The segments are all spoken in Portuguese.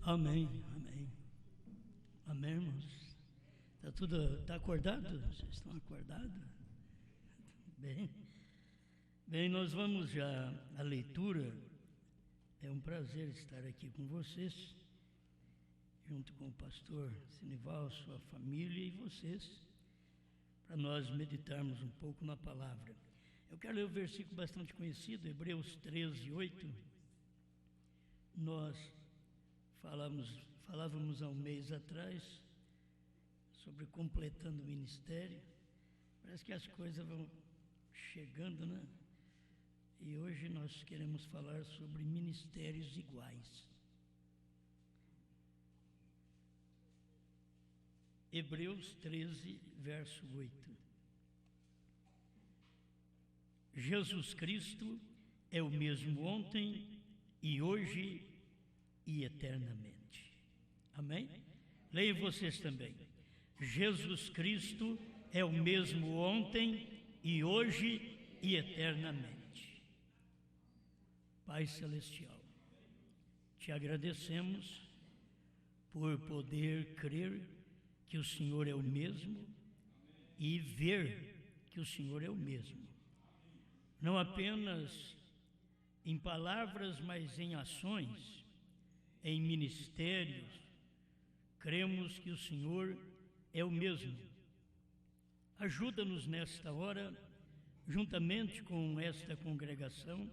Amém, amém. Amém, irmãos. Tá acordado? Vocês estão acordados? Bem, nós vamos já à leitura. É um prazer estar aqui com vocês, junto com o pastor Sinival, sua família e vocês, para nós meditarmos um pouco na palavra. Eu quero ler um versículo bastante conhecido, Hebreus 13, 8. Nós falávamos há um mês atrás sobre completando o ministério. Parece que as coisas vão chegando, né? E hoje nós queremos falar sobre ministérios iguais. Hebreus 13, verso 8. Jesus Cristo é o mesmo ontem e hoje e eternamente. Amém? Leiam vocês também. Jesus Cristo é o mesmo ontem e hoje e eternamente. Pai Celestial, te agradecemos por poder crer que o Senhor é o mesmo e ver que o Senhor é o mesmo. Não apenas em palavras, mas em ações, em ministérios, cremos que o Senhor é o mesmo. Ajuda-nos nesta hora, juntamente com esta congregação,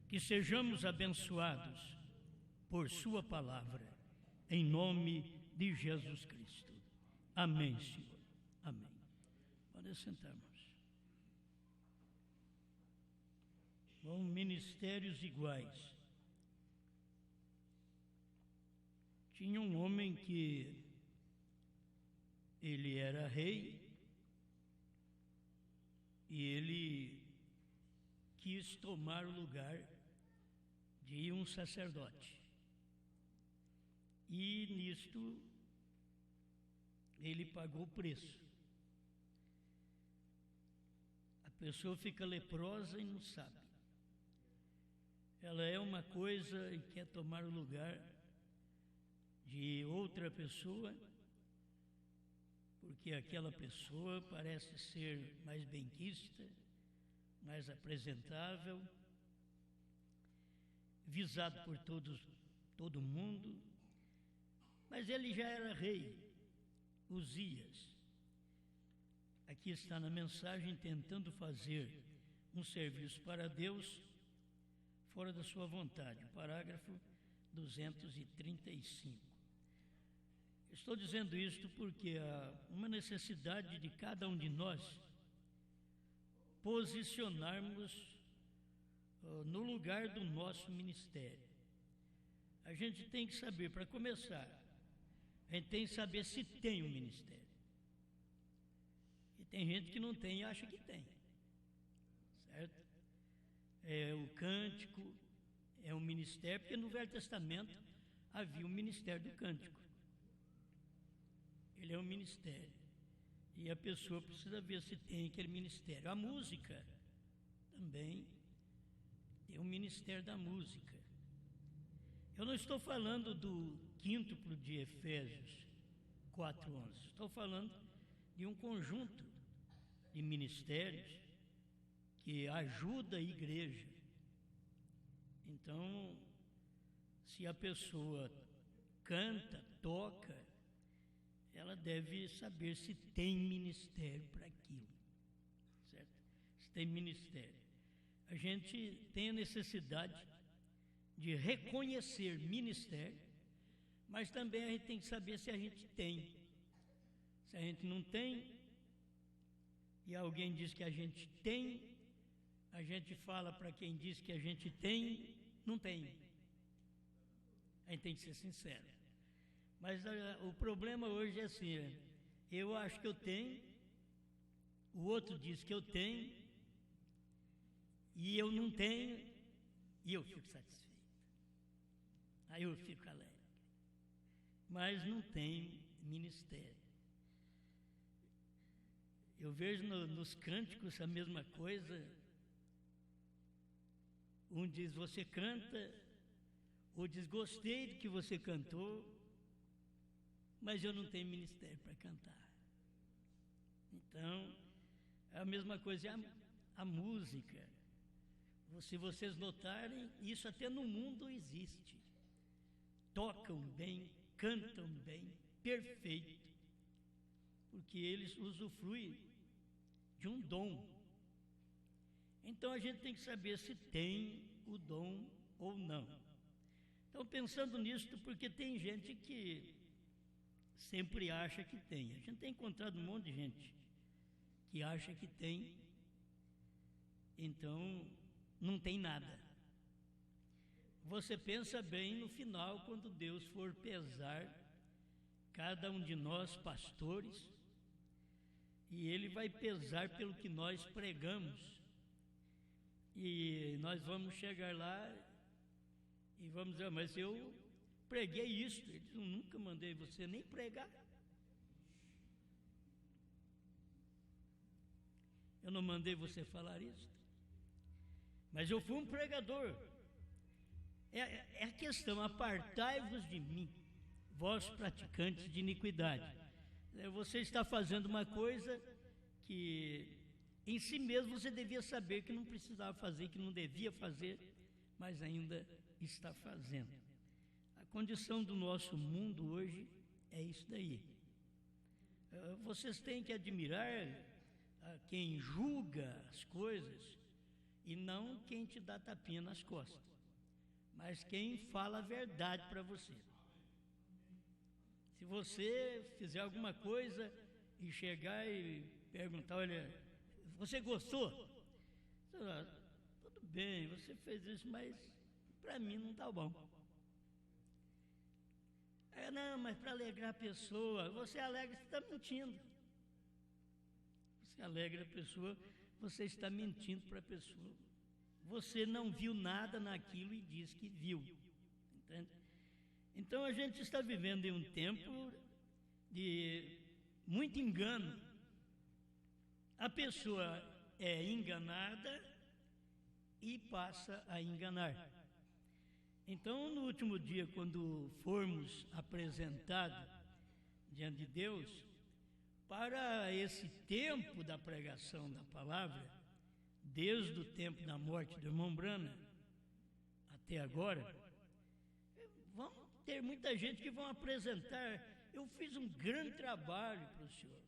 que sejamos abençoados por sua palavra, em nome de Jesus Cristo. Amém, Senhor. Amém. Podem sentarmos. Bom, ministérios iguais. Tinha um homem que ele era rei e ele quis tomar o lugar de um sacerdote. E nisto ele pagou o preço. A pessoa fica leprosa e não sabe. Ela é uma coisa e quer tomar o lugar de outra pessoa, porque aquela pessoa parece ser mais benquista, mais apresentável, visado por todo mundo, mas ele já era rei, Uzias. Aqui está na mensagem tentando fazer um serviço para Deus fora da sua vontade, o parágrafo 235. Estou dizendo isto porque há uma necessidade de cada um de nós posicionarmos no lugar do nosso ministério. A gente tem que saber, para começar, a gente tem que saber se tem um ministério. E tem gente que não tem e acha que tem, certo? O cântico é um ministério, porque no Velho Testamento havia o ministério do cântico. Ele é um ministério. E a pessoa precisa ver se tem aquele ministério. A música também tem um ministério da música. Eu não estou falando do quíntuplo de Efésios 4:11. Estou falando de um conjunto de ministérios que ajuda a igreja. Então, se a pessoa canta, toca, ela deve saber se tem ministério para aquilo, certo? Se tem ministério. A gente tem a necessidade de reconhecer ministério, mas também a gente tem que saber se a gente tem. Se a gente não tem, e alguém diz que a gente tem, a gente fala para quem diz que a gente tem, não tem. A gente tem que ser sincero. Mas o problema hoje é assim, eu acho que eu tenho, o outro diz que eu tenho, e eu não tenho, e eu fico satisfeito. Aí eu fico alegre. Mas não tem ministério. Eu vejo nos cânticos a mesma coisa. Um diz, você canta, ou diz: gostei do que você cantou, mas eu não tenho ministério para cantar. Então, é a mesma coisa, a música. Se vocês notarem, isso até no mundo existe. Tocam bem, cantam bem, perfeito, porque eles usufruem de um dom. Então a gente tem que saber se tem o dom ou não. Então, pensando nisso, porque tem gente que sempre acha que tem. A gente tem encontrado um monte de gente que acha que tem, então não tem nada. Você pensa bem no final, quando Deus for pesar cada um de nós, pastores, e Ele vai pesar pelo que nós pregamos. E nós vamos chegar lá e vamos dizer: mas eu preguei isso. Ele diz: eu nunca mandei você nem pregar. Eu não mandei você falar isso. Mas eu fui um pregador. É a questão: apartai-vos de mim, vós praticantes de iniquidade. Você está fazendo uma coisa que em si mesmo você devia saber que não precisava fazer, que não devia fazer, mas ainda está fazendo. A condição do nosso mundo hoje é isso daí. Vocês têm que admirar quem julga as coisas e não quem te dá tapinha nas costas, mas quem fala a verdade para você. Se você fizer alguma coisa e chegar e perguntar: olha, você gostou? Tudo bem, você fez isso, mas para mim não está bom. Não, mas para alegrar a pessoa, você alegra, você está mentindo. Você alegra a pessoa, você está mentindo para a pessoa. Você não viu nada naquilo e diz que viu. Entende? Então a gente está vivendo em um tempo de muito engano. A pessoa é enganada e passa a enganar. Então, no último dia, quando formos apresentados diante de Deus, para esse tempo da pregação da palavra, desde o tempo da morte do irmão Brana até agora, vão ter muita gente que vão apresentar: eu fiz um grande trabalho para o Senhor,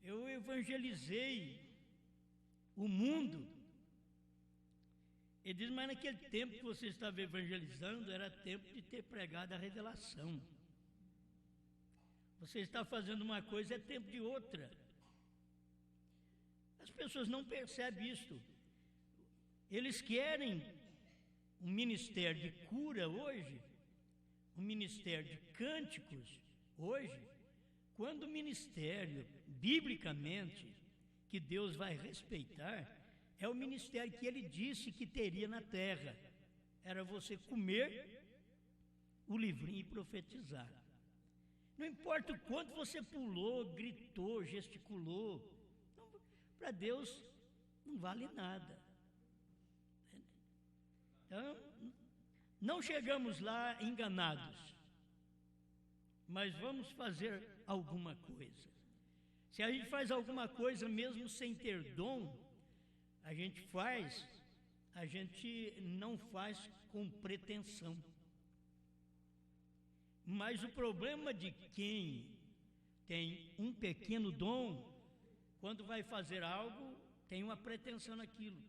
eu evangelizei o mundo. Ele diz: mas naquele tempo que você estava evangelizando, era tempo de ter pregado a revelação. Você está fazendo uma coisa, é tempo de outra. As pessoas não percebem isto. Eles querem um ministério de cura hoje, um ministério de cânticos hoje, quando o ministério, biblicamente, que Deus vai respeitar, é o ministério que Ele disse que teria na terra. Era você comer o livrinho e profetizar. Não importa o quanto você pulou, gritou, gesticulou, para Deus não vale nada. Então, não chegamos lá enganados, mas vamos fazer alguma coisa. Se a gente faz alguma coisa mesmo sem ter dom, a gente não faz com pretensão. Mas o problema de quem tem um pequeno dom, quando vai fazer algo, tem uma pretensão naquilo.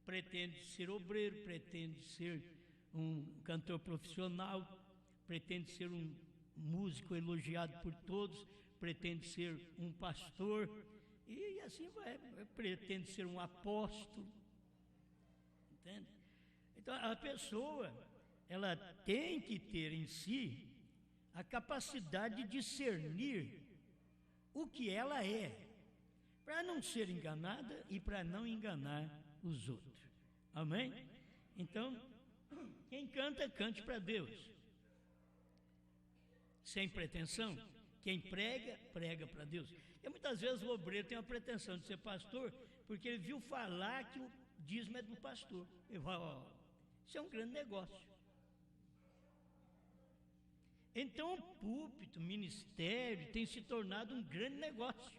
Pretende ser obreiro, pretende ser um cantor profissional, pretende ser um músico elogiado por todos, pretende ser um pastor, e assim vai, pretende ser um apóstolo. Entende? Então a pessoa, ela tem que ter em si a capacidade de discernir o que ela é, para não ser enganada e para não enganar os outros. Amém? Então, quem canta, cante para Deus, sem pretensão. Quem prega, prega para Deus. E muitas vezes o obreiro tem a pretensão de ser pastor, porque ele viu falar que o dízimo é do pastor. Ele fala: isso é um grande negócio. Então o púlpito, o ministério tem se tornado um grande negócio,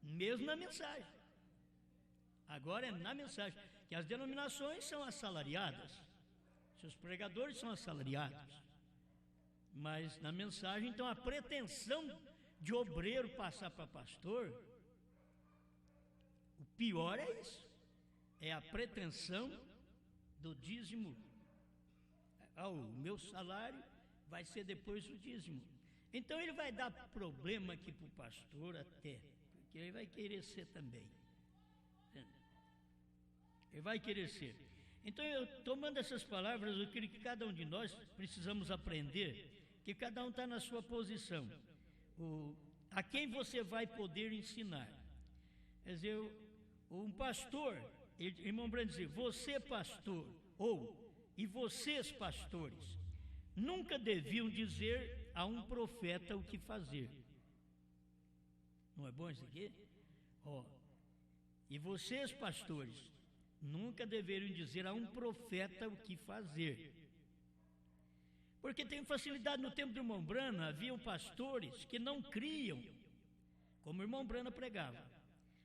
mesmo na mensagem. Agora é na mensagem, que as denominações são assalariadas, seus pregadores são assalariados, mas na mensagem, então, a pretensão de obreiro passar para pastor, o pior é isso, é a pretensão do dízimo. O meu salário vai ser depois o dízimo. Então ele vai dar problema aqui para o pastor até, porque ele vai querer ser também. Ele vai querer ser. Então, eu tomando essas palavras, eu creio que cada um de nós precisamos aprender que cada um está na sua posição. A quem você vai poder ensinar. Quer dizer, um pastor, irmão Brando dizia, você pastor, e vocês pastores, nunca deviam dizer a um profeta o que fazer. Não é bom isso aqui? E vocês pastores, nunca deveriam dizer a um profeta o que fazer. Porque tem facilidade. No tempo do irmão Brana, haviam pastores que não criam, como o irmão Brana pregava,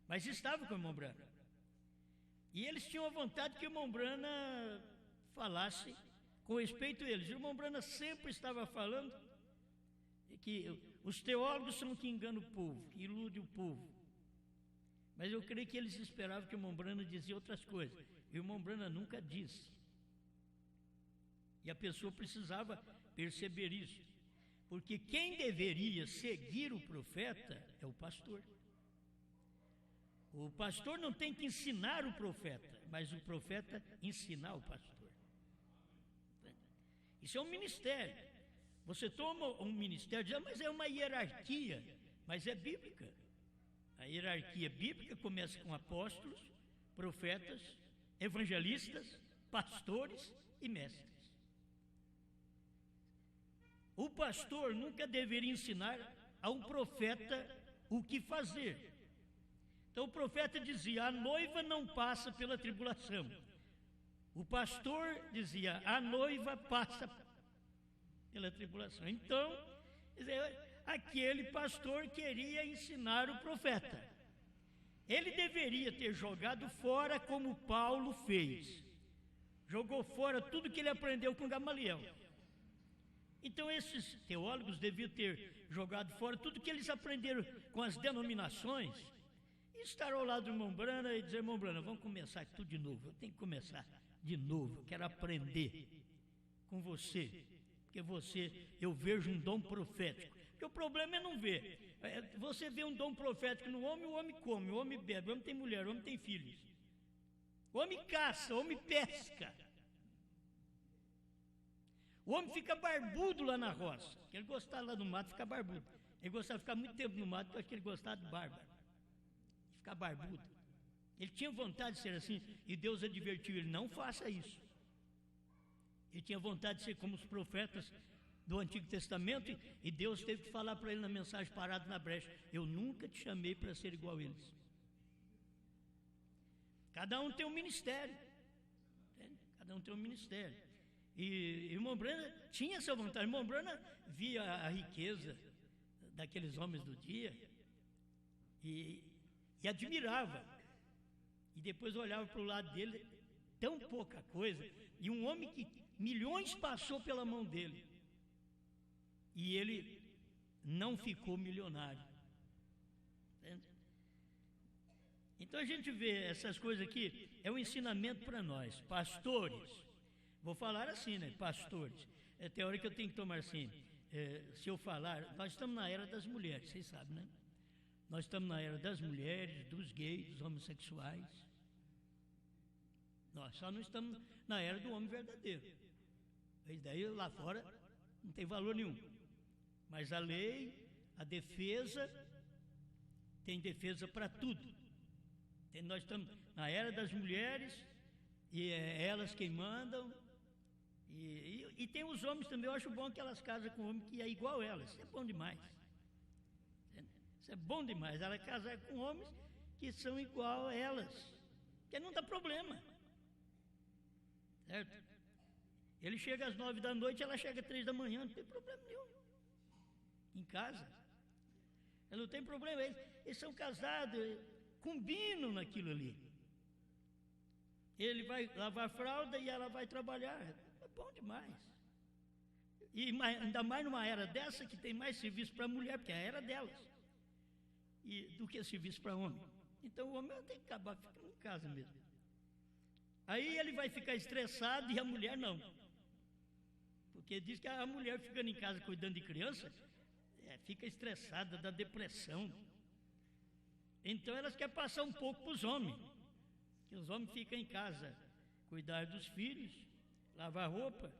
mas estavam com o irmão Brana. E eles tinham a vontade que o irmão Brana falasse com respeito a eles. O irmão Brana sempre estava falando que os teólogos são que enganam o povo, que iludem o povo. Mas eu creio que eles esperavam que o irmão Brana dizia outras coisas. E o irmão Brana nunca disse. E a pessoa precisava perceber isso. Porque quem deveria seguir o profeta é o pastor. O pastor não tem que ensinar o profeta, mas o profeta ensinar o pastor. Isso é um ministério. Você toma um ministério, diz, mas é uma hierarquia, mas é bíblica. A hierarquia bíblica começa com apóstolos, profetas, evangelistas, pastores e mestres. O pastor nunca deveria ensinar a um profeta o que fazer. Então o profeta dizia, a noiva não passa pela tribulação. O pastor dizia, a noiva passa pela tribulação. Então, aquele pastor queria ensinar o profeta. Ele deveria ter jogado fora como Paulo fez. Jogou fora tudo que ele aprendeu com Gamaliel. Então esses teólogos deviam ter jogado fora tudo que eles aprenderam com as denominações e estar ao lado do irmão Brana e dizer, irmão Brana, vamos começar tudo de novo. Eu tenho que começar de novo, eu quero aprender com você. Porque eu vejo um dom profético. Porque o problema é não ver. Você vê um dom profético no homem, o homem come, o homem bebe, o homem tem mulher, o homem tem filhos. O homem caça, o homem pesca. O homem fica barbudo lá na roça. Ele gostava lá no mato, fica barbudo. Ele gostava de ficar muito tempo no mato, porque ele gostava de barba. De ficar barbudo. Ele tinha vontade de ser assim, e Deus advertiu ele, não faça isso. Ele tinha vontade de ser como os profetas do Antigo Testamento, e Deus teve que falar para ele na mensagem parado na brecha, eu nunca te chamei para ser igual a eles. Cada um tem um ministério. Entende? Cada um tem um ministério. E irmão Brana tinha essa vontade. Irmão Brana via a riqueza daqueles homens do dia e admirava. E depois olhava para o lado dele, tão pouca coisa, e um homem que milhões passou pela mão dele. E ele não ficou milionário. Entende? Então a gente vê essas coisas aqui, é um ensinamento para nós, pastores. Vou falar assim, né? Pastores. Tem hora que eu tenho que tomar assim. Se eu falar, nós estamos na era das mulheres, vocês sabem, né? Nós estamos na era das mulheres, dos gays, dos homossexuais. Nós só não estamos na era do homem verdadeiro. Isso daí lá fora não tem valor nenhum. Mas a lei, a defesa, tem defesa para tudo. Nós estamos na era das mulheres e é elas quem mandam. E tem os homens também, eu acho bom que elas casam com um homem que é igual a elas. Isso é bom demais. Isso é bom demais, ela casar com homens que são igual a elas. Porque não dá problema. Certo? Ele chega às 9 da noite, ela chega às 3 da manhã, não tem problema nenhum. Em casa. Ela não tem problema, eles são casados, combinam naquilo ali. Ele vai lavar fralda e ela vai trabalhar. É bom demais. E ainda mais numa era dessa que tem mais serviço para a mulher, porque é a era delas, do que serviço para homem. Então o homem tem que acabar ficando em casa mesmo. Aí ele vai ficar estressado e a mulher não. Porque diz que a mulher ficando em casa cuidando de criança, fica estressada, dá depressão. Então elas querem passar um pouco para os homens. Que os homens ficam em casa, cuidar dos filhos, lavar roupa,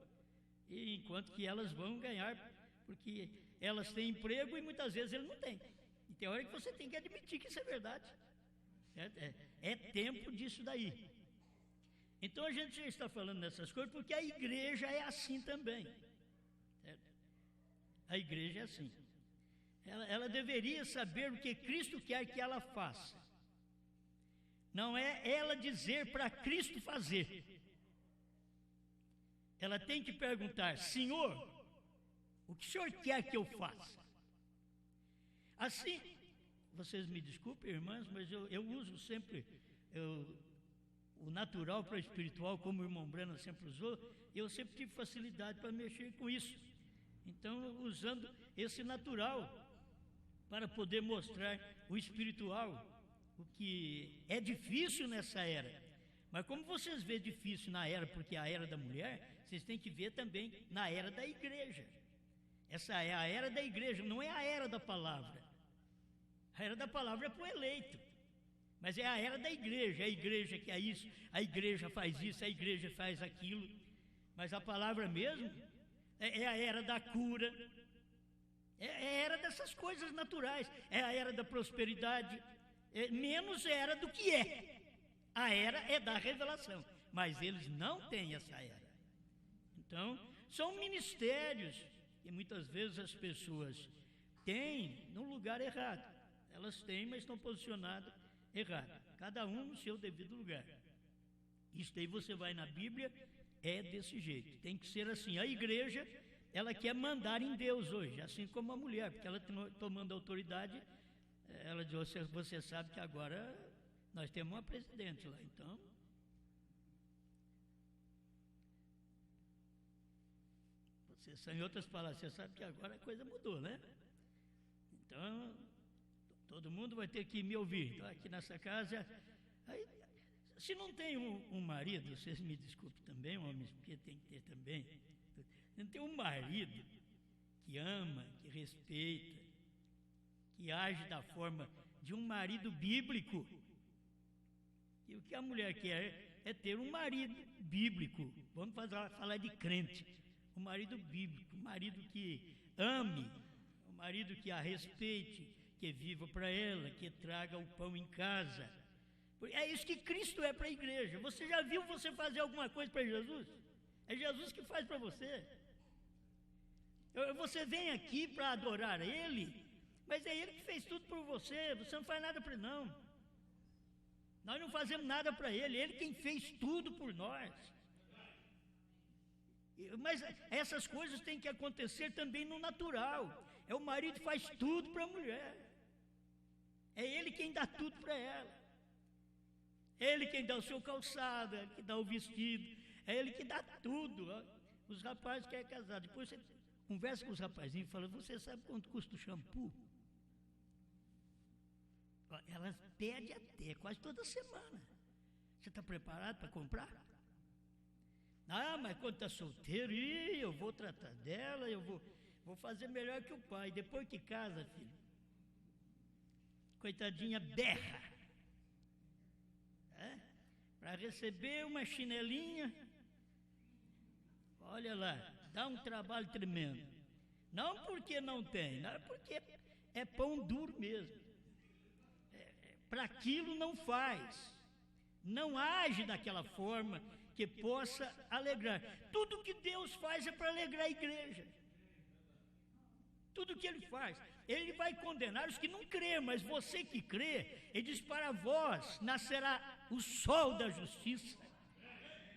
e enquanto que elas vão ganhar, porque elas têm emprego e muitas vezes ele não tem. E tem hora que você tem que admitir que isso é verdade. É tempo disso daí. Então a gente já está falando dessas coisas porque a igreja é assim também. Certo? A igreja é assim. Ela deveria saber o que Cristo quer que ela faça. Não é ela dizer para Cristo fazer. Ela tem que perguntar: Senhor, o que o Senhor quer que eu faça? Assim, vocês me desculpem, irmãs, mas eu uso sempre o natural para o espiritual, como o irmão Breno sempre usou. Eu sempre tive facilidade para mexer com isso. Então, usando esse natural para poder mostrar o espiritual, o que é difícil nessa era. Mas como vocês vê difícil na era, porque é a era da mulher, vocês têm que ver também na era da igreja. Essa é a era da igreja, não é a era da palavra. A era da palavra é para o eleito. Mas é a era da igreja, é a igreja que é isso, a igreja faz isso, a igreja faz aquilo. Mas a palavra mesmo é a era da cura, é a era dessas coisas naturais, é a era da prosperidade, menos era do que é. A era é da revelação, mas eles não têm essa era. Então, são ministérios que muitas vezes as pessoas têm no lugar errado. Elas têm, mas estão posicionadas errado. Cada um no seu devido lugar. Isso aí você vai na Bíblia, é desse jeito. Tem que ser assim. A igreja, ela quer mandar em Deus hoje, assim como a mulher, porque ela tomando autoridade, ela diz: você sabe que agora nós temos uma presidente lá, então. Em outras palavras, você sabe que agora a coisa mudou, né? Então, todo mundo vai ter que me ouvir. Então, aqui nessa casa, aí, se não tem um marido, vocês me desculpem também, homens, porque tem que ter também. Não tem um marido que ama, que respeita, que age da forma de um marido bíblico. E o que a mulher quer é ter um marido bíblico. Vamos falar de crente. Um marido bíblico, um marido que ame, um marido que a respeite, que viva para ela, que traga o pão em casa. É isso que Cristo é para a igreja. Você já viu você fazer alguma coisa para Jesus? É Jesus que faz para você. Você vem aqui para adorar Ele, mas é Ele que fez tudo por você. Você não faz nada para Ele, não. Nós não fazemos nada para Ele. Ele quem fez tudo por nós. Mas essas coisas têm que acontecer também no natural. É o marido que faz tudo para a mulher. É ele quem dá tudo para ela. É ele quem dá o seu calçado, é ele que dá o vestido, é ele que dá tudo. Os rapazes querem casar. Depois você conversa com os rapazinhos e fala: você sabe quanto custa o shampoo? Elas pedem até quase toda semana. Você está preparado para comprar? Ah, mas quando está solteiro, eu vou tratar dela, eu vou fazer melhor que o pai. Depois que casa, filho, coitadinha berra. Para receber uma chinelinha, olha lá, dá um trabalho tremendo. Não porque não tem, não, porque é pão duro mesmo. Para aquilo não faz, não age daquela forma que possa alegrar. Tudo que Deus faz é para alegrar a igreja. Tudo que Ele faz. Ele vai condenar os que não crêem, mas você que crê, Ele diz: para vós nascerá o sol da justiça,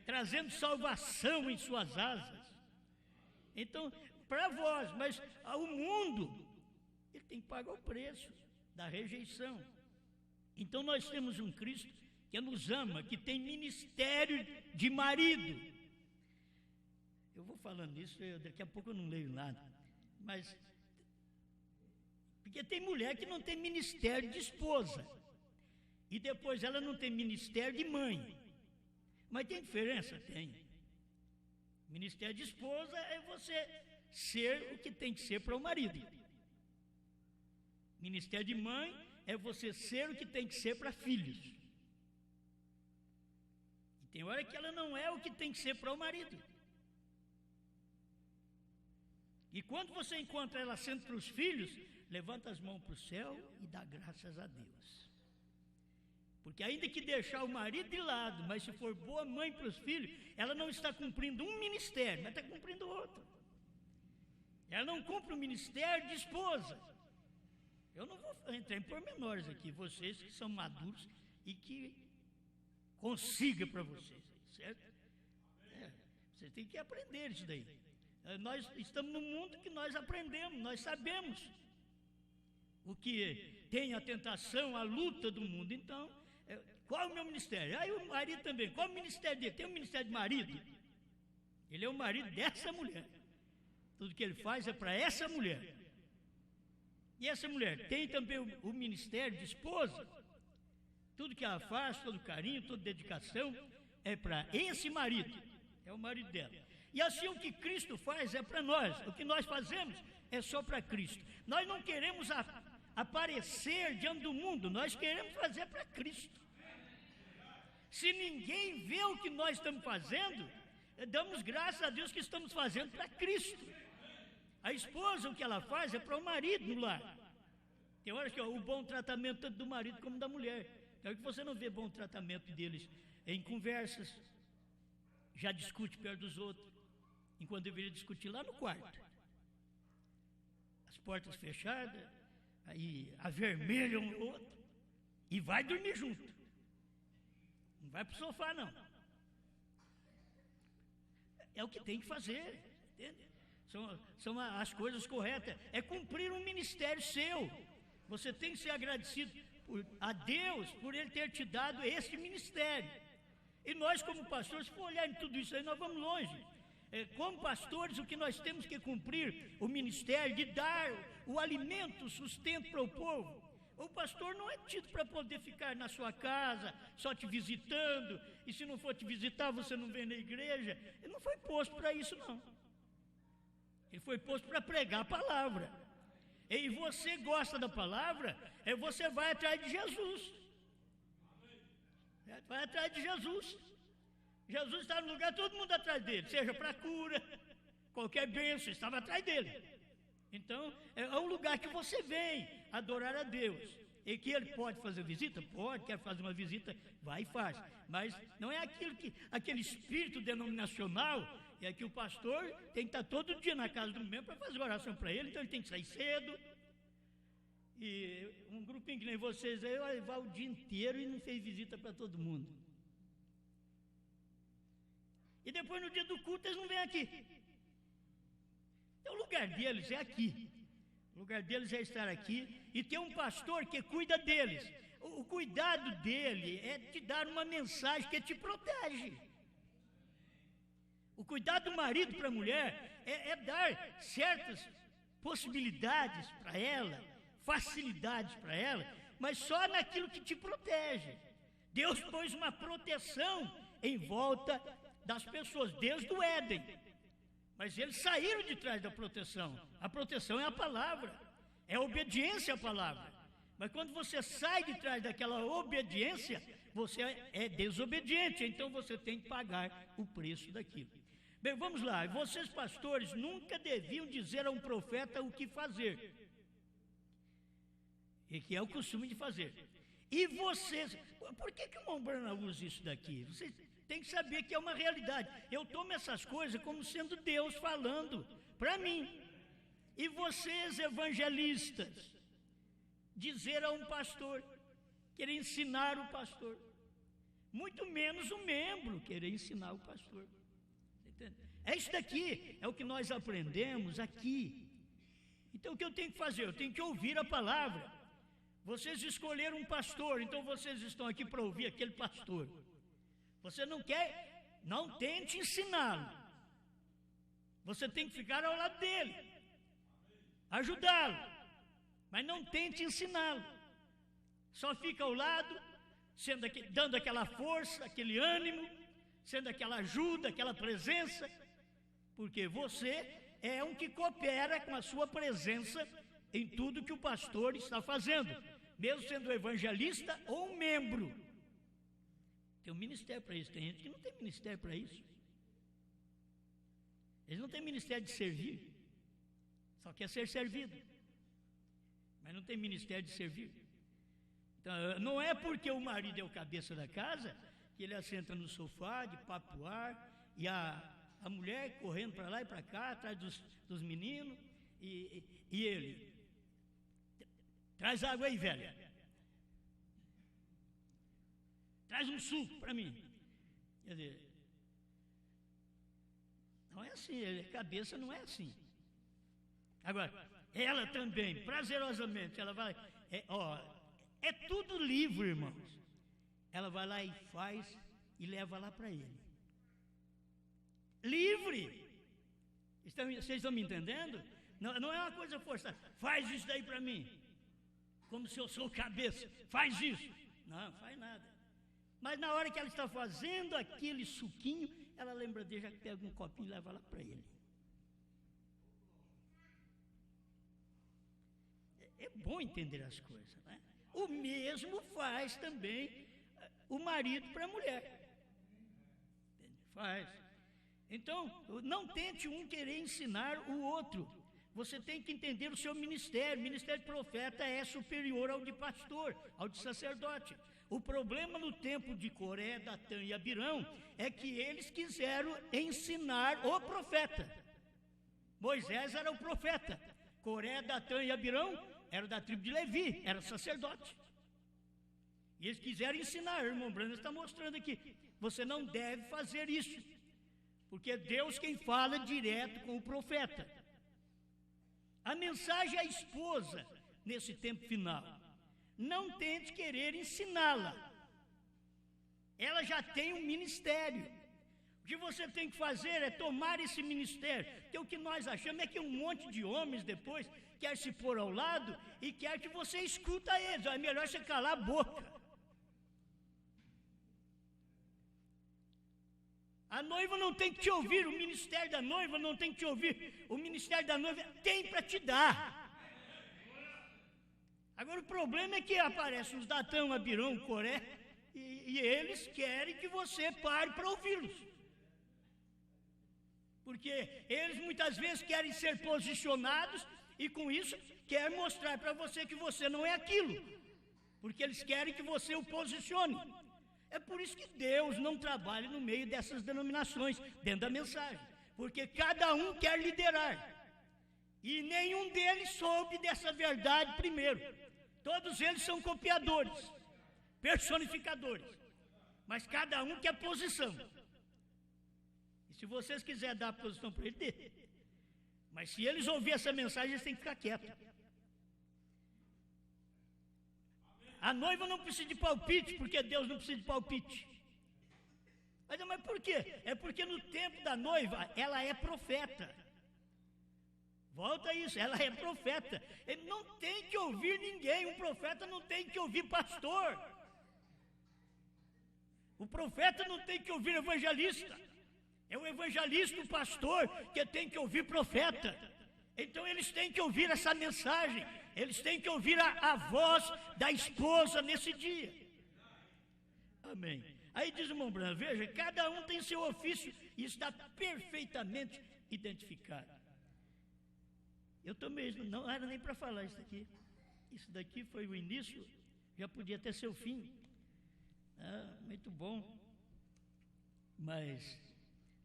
trazendo salvação em suas asas. Então, para vós, mas o mundo, ele tem que pagar o preço da rejeição. Então nós temos um Cristo que nos ama, que tem ministério de marido. Eu vou falando isso, daqui a pouco eu não leio nada, mas porque tem mulher que não tem ministério de esposa, e depois ela não tem ministério de mãe. Mas tem diferença? Tem. Ministério de esposa é você ser o que tem que ser para o marido. Ministério de mãe é você ser o que tem que ser para filhos. E tem hora que ela não é o que tem que ser para o marido. E quando você encontra ela sendo para os filhos, levanta as mãos para o céu e dá graças a Deus. Porque ainda que deixar o marido de lado, mas se for boa mãe para os filhos, ela não está cumprindo um ministério, mas está cumprindo outro. Ela não cumpre o ministério de esposa. Eu não vou entrar em pormenores aqui, vocês que são maduros e que consiga para vocês, certo? Vocês têm que aprender isso daí. Nós estamos num mundo que nós aprendemos, nós sabemos o que tem a tentação, a luta do mundo. Então, qual é o meu ministério? Aí o marido também, qual é o ministério dele? Tem um ministério de marido? Ele é o marido dessa mulher. Tudo que ele faz é para essa mulher. E essa mulher tem também o ministério de esposa. Tudo que ela faz, todo carinho, toda dedicação é para esse marido. É o marido dela. E assim o que Cristo faz é para nós. O que nós fazemos é só para Cristo. Nós não queremos aparecer diante do mundo, nós queremos fazer para Cristo. Se ninguém vê o que nós estamos fazendo, damos graças a Deus que estamos fazendo para Cristo. A esposa, o que ela faz é para o marido no lar. Tem horas que o bom tratamento tanto do marido como da mulher. Então que você não vê bom tratamento deles em conversas, já discute perto dos outros, enquanto deveria discutir lá no quarto. As portas fechadas, aí avermelham um outro e vai dormir junto. Não vai para o sofá, não. É o que tem que fazer, entende? São as coisas corretas. É cumprir um ministério seu. Você tem que ser agradecido a Deus por Ele ter te dado esse ministério. E nós, como pastores, se for olhar em tudo isso aí, nós vamos longe. Como pastores, o que nós temos que cumprir? O ministério de dar o alimento, o sustento para o povo. O pastor não é tido para poder ficar na sua casa, só te visitando, e se não for te visitar, você não vem na igreja. Ele não foi posto para isso, não. Ele foi posto para pregar a palavra. E você gosta da palavra, você vai atrás de Jesus. Vai atrás de Jesus. Jesus está no lugar, todo mundo atrás dele, seja para cura, qualquer bênção, estava atrás dele. Então, é um lugar que você vem adorar a Deus. E que ele pode fazer visita? Pode, quer fazer uma visita? Vai e faz. Mas não é aquele espírito denominacional, é que o pastor tem que estar todo dia na casa do membro para fazer oração para ele, então ele tem que sair cedo. E um grupinho que nem vocês aí, vai levar o dia inteiro e não fez visita para todo mundo. E depois no dia do culto eles não vêm aqui. Então o lugar deles é aqui. O lugar deles é estar aqui e ter um pastor que cuida deles. O cuidado dele é te dar uma mensagem que te protege. O cuidado do marido para a mulher é dar certas possibilidades para ela, facilidades para ela, mas só naquilo que te protege. Deus pôs uma proteção em volta das pessoas, desde o Éden. Mas eles saíram de trás da proteção. A proteção é a palavra, é a obediência à palavra. Mas quando você sai de trás daquela obediência, você é desobediente, então você tem que pagar o preço daquilo. Bem, vamos lá. Vocês, pastores, nunca deviam dizer a um profeta o que fazer, e que é o costume de fazer. E vocês, por que o irmão Branham usa isso daqui? Vocês têm que saber que é uma realidade. Eu tomo essas coisas como sendo Deus falando para mim. E vocês, evangelistas, dizer a um pastor, querer ensinar o pastor, muito menos o membro querer ensinar o pastor. Entende? É isso daqui, é o que nós aprendemos aqui. Então o que eu tenho que fazer? Eu tenho que ouvir a palavra. Vocês escolheram um pastor, então vocês estão aqui para ouvir aquele pastor. Você não quer, não tente ensiná-lo. Você tem que ficar ao lado dele, ajudá-lo, mas não tente ensiná-lo. Só fica ao lado, dando aquela força, aquele ânimo, sendo aquela ajuda, aquela presença, porque você é um que coopera com a sua presença em tudo que o pastor está fazendo, mesmo sendo evangelista ou um membro. Tem um ministério para isso. Tem gente que não tem ministério para isso. Eles não têm ministério de servir, só quer ser servido, mas não tem ministério de servir. Então, não é porque o marido é o cabeça da casa que ele assenta no sofá de papoar e a mulher correndo para lá e para cá atrás dos meninos e ele traz água aí, velha, traz um suco para mim. Quer dizer, não é assim, cabeça não é assim. Agora, ela também, prazerosamente, ela vai, é tudo livre, irmãos. Ela vai lá e faz e leva lá para ele. Livre. Vocês estão me entendendo? Não é uma coisa forçada. Faz isso daí para mim. Como se eu sou cabeça. Faz isso. Não, faz nada. Mas na hora que ela está fazendo aquele suquinho, ela lembra dele, já que pega um copinho e leva lá para ele. É bom entender as coisas, né? O mesmo faz também o marido para a mulher. Faz. Então, não tente um querer ensinar o outro. Você tem que entender o seu ministério. O ministério de profeta é superior ao de pastor, ao de sacerdote. O problema no tempo de Coré, Datã e Abirão é que eles quiseram ensinar o profeta. Moisés era o profeta. Coré, Datã e Abirão era da tribo de Levi, era sacerdote. E eles quiseram ensinar. O irmão Branham está mostrando aqui. Você não deve fazer isso, porque é Deus quem fala direto com o profeta. A mensagem à esposa nesse tempo final: não tente querer ensiná-la. Ela já tem um ministério. O que você tem que fazer é tomar esse ministério. Porque o que nós achamos é que um monte de homens depois quer se pôr ao lado e quer que você escuta eles. É melhor você calar a boca. A noiva não tem que te ouvir, o ministério da noiva não tem que te ouvir. O ministério da noiva tem para te dar. Agora o problema é que aparecem os Datã, Abirão, Coré, e eles querem que você pare para ouvi-los. Porque eles muitas vezes querem ser posicionados e com isso querem mostrar para você que você não é aquilo. Porque eles querem que você o posicione. É por isso que Deus não trabalha no meio dessas denominações, dentro da mensagem. Porque cada um quer liderar. E nenhum deles soube dessa verdade primeiro. Todos eles são copiadores, personificadores. Mas cada um quer posição. E se vocês quiserem dar a posição para ele, dê. Mas se eles ouvirem essa mensagem, eles têm que ficar quietos. A noiva não precisa de palpite, porque Deus não precisa de palpite. Mas por quê? É porque no tempo da noiva, ela é profeta. Volta a isso, ela é profeta. Ele não tem que ouvir ninguém. Um profeta não tem que ouvir pastor. O profeta não tem que ouvir evangelista. É o evangelista, o pastor, que tem que ouvir profeta. Então eles têm que ouvir essa mensagem. Eles têm que ouvir a voz da esposa nesse dia. Amém. Aí diz o irmão Branham, veja, cada um tem seu ofício e está perfeitamente identificado. Eu tomei, não era nem para falar isso daqui. Isso daqui foi o início, já podia ter seu fim. Muito bom. Mas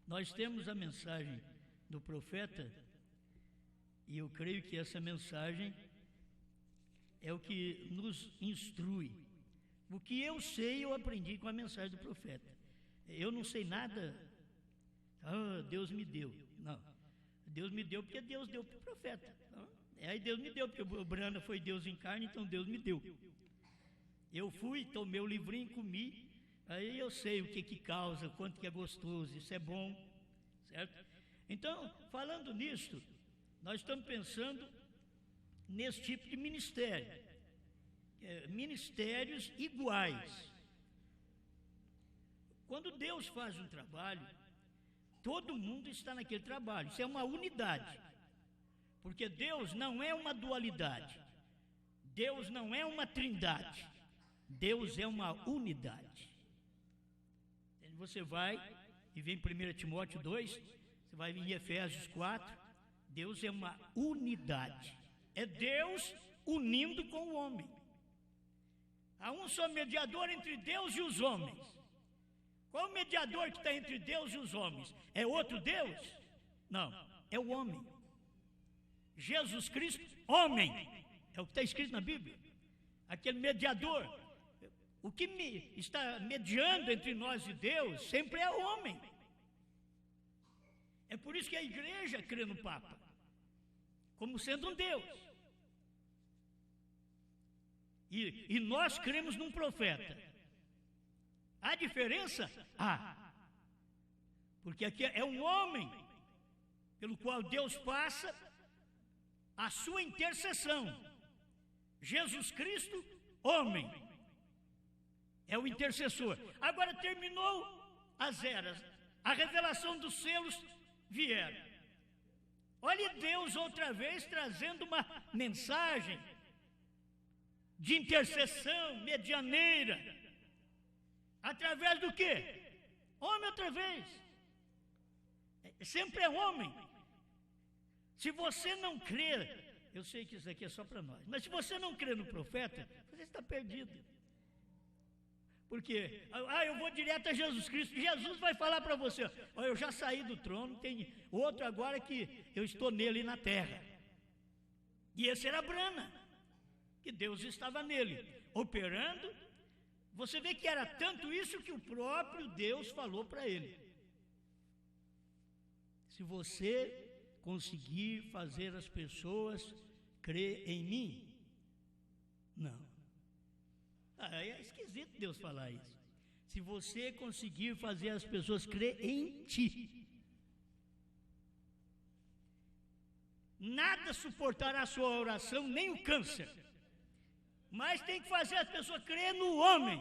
nós temos a mensagem do profeta, e eu creio que essa mensagem é o que nos instrui. O que eu sei, eu aprendi com a mensagem do profeta. Eu não sei nada, Ah, Deus me deu. Não. Deus me deu porque Deus deu para o profeta. Aí Deus me deu, porque o Brana foi Deus em carne, então Deus me deu. Eu fui, tomei o livrinho, comi, aí eu sei o que causa, quanto que é gostoso, isso é bom, certo? Então, falando nisto, nós estamos pensando nesse tipo de ministério, ministérios iguais. Quando Deus faz um trabalho, todo mundo está naquele trabalho, isso é uma unidade, porque Deus não é uma dualidade, Deus não é uma trindade, Deus é uma unidade. Você vai e vem em 1 Timóteo 2, você vai em Efésios 4, Deus é uma unidade, é Deus unindo com o homem. Há um só mediador entre Deus e os homens. Qual o mediador que está entre Deus e os homens? É outro Deus? Não, é o homem. Jesus Cristo, homem, é o que está escrito na Bíblia. Aquele mediador, o que está mediando entre nós e Deus sempre é o homem. É por isso que a igreja crê no Papa, como sendo um Deus. E nós cremos num profeta. Há diferença? Há. Porque aqui é um homem pelo qual Deus passa a sua intercessão. Jesus Cristo, homem, é o intercessor. Agora terminou as eras, a revelação dos selos vieram. Olha Deus outra vez trazendo uma mensagem de intercessão medianeira. Através do quê? Homem outra vez. Sempre é homem. Se você não crer, eu sei que isso aqui é só para nós, mas se você não crer no profeta, você está perdido. Porque, eu vou direto a Jesus Cristo, Jesus vai falar para você, eu já saí do trono, tem outro agora que eu estou nele na terra. E esse era Brana, que Deus estava nele, operando. Você vê que era tanto isso que o próprio Deus falou para ele. Se você conseguir fazer as pessoas crer em mim, não. É esquisito Deus falar isso. Se você conseguir fazer as pessoas crer em ti, nada suportará a sua oração, nem o câncer. Mas tem que fazer as pessoas crer no homem.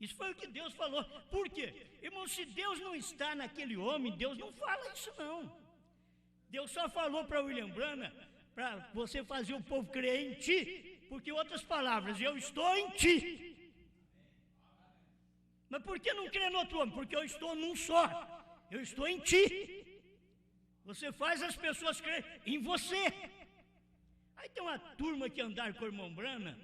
Isso foi o que Deus falou. Por quê? Irmão, se Deus não está naquele homem, Deus não fala isso não. Deus só falou para William Branham, para você fazer o povo crer em ti, porque outras palavras, eu estou em ti. Mas por que não crer no outro homem? Porque eu estou num só, eu estou em ti. Você faz as pessoas crer em você. Aí tem uma turma que andaram com o irmão Branham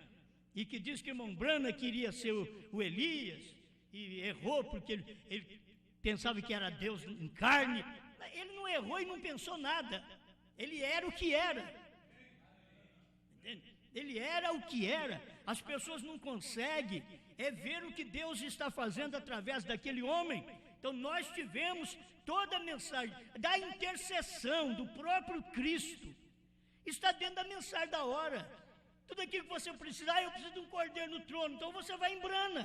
e que diz que o irmão Branham queria ser o Elias e errou porque ele pensava que era Deus em carne. Ele não errou e não pensou nada. Ele era o que era. Entende? Ele era o que era. As pessoas não conseguem ver o que Deus está fazendo através daquele homem. Então nós tivemos toda a mensagem da intercessão do próprio Cristo. Está dentro da mensagem da hora. Tudo aquilo que você precisar, eu preciso de um cordeiro no trono. Então você vai em Brana.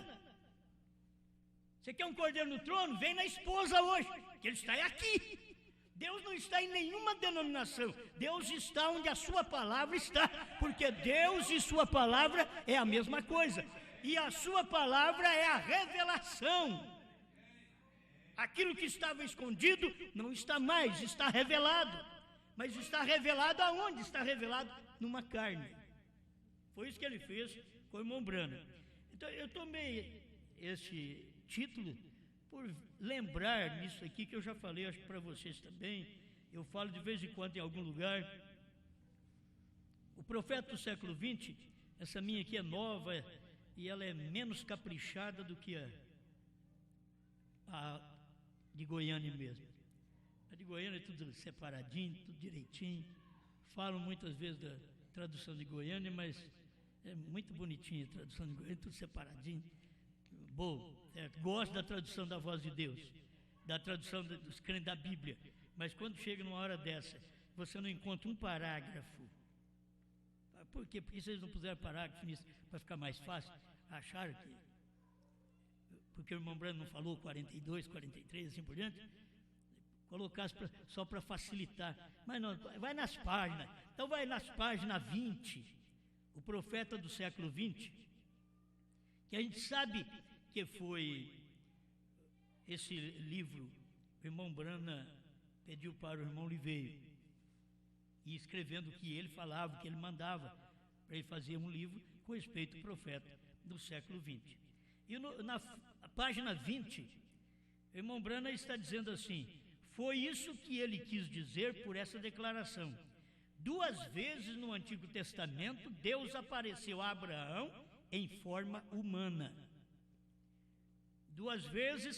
Você quer um cordeiro no trono? Vem na esposa hoje, que ele está aqui. Deus não está em nenhuma denominação. Deus está onde a sua palavra está. Porque Deus e sua palavra é a mesma coisa. E a sua palavra é a revelação. Aquilo que estava escondido não está mais, está revelado. Mas está revelado aonde? Está revelado numa carne. Foi isso que ele fez com o irmão Branham. Então eu tomei esse título por lembrar nisso aqui que eu já falei, acho que para vocês também. Eu falo de vez em quando em algum lugar. O profeta do século XX, essa minha aqui é nova e ela é menos caprichada do que a de Goiânia mesmo. A de Goiânia é tudo separadinho, tudo direitinho. Falo muitas vezes da tradução de Goiânia, mas é muito bonitinha a tradução de Goiânia, tudo separadinho, Bom, gosto da tradução da Voz de Deus, da tradução dos crentes da Bíblia, mas quando chega numa hora dessa, você não encontra um parágrafo. Por quê? Porque vocês não puseram parágrafo nisso para ficar mais fácil? Acharam que... Porque o irmão Brando não falou 42, 43, assim por diante? Colocasse só para facilitar. Mas não, vai nas páginas. Então vai nas páginas 20, o profeta do século 20, que a gente sabe que foi esse livro, o irmão Brana pediu para o irmão Liveiro, e escrevendo o que ele falava, o que ele mandava, para ele fazer um livro com respeito ao profeta do século 20. E na página 20, o irmão Brana está dizendo assim: foi isso que ele quis dizer por essa declaração. 2 vezes no Antigo Testamento, Deus apareceu a Abraão em forma humana. 2 vezes,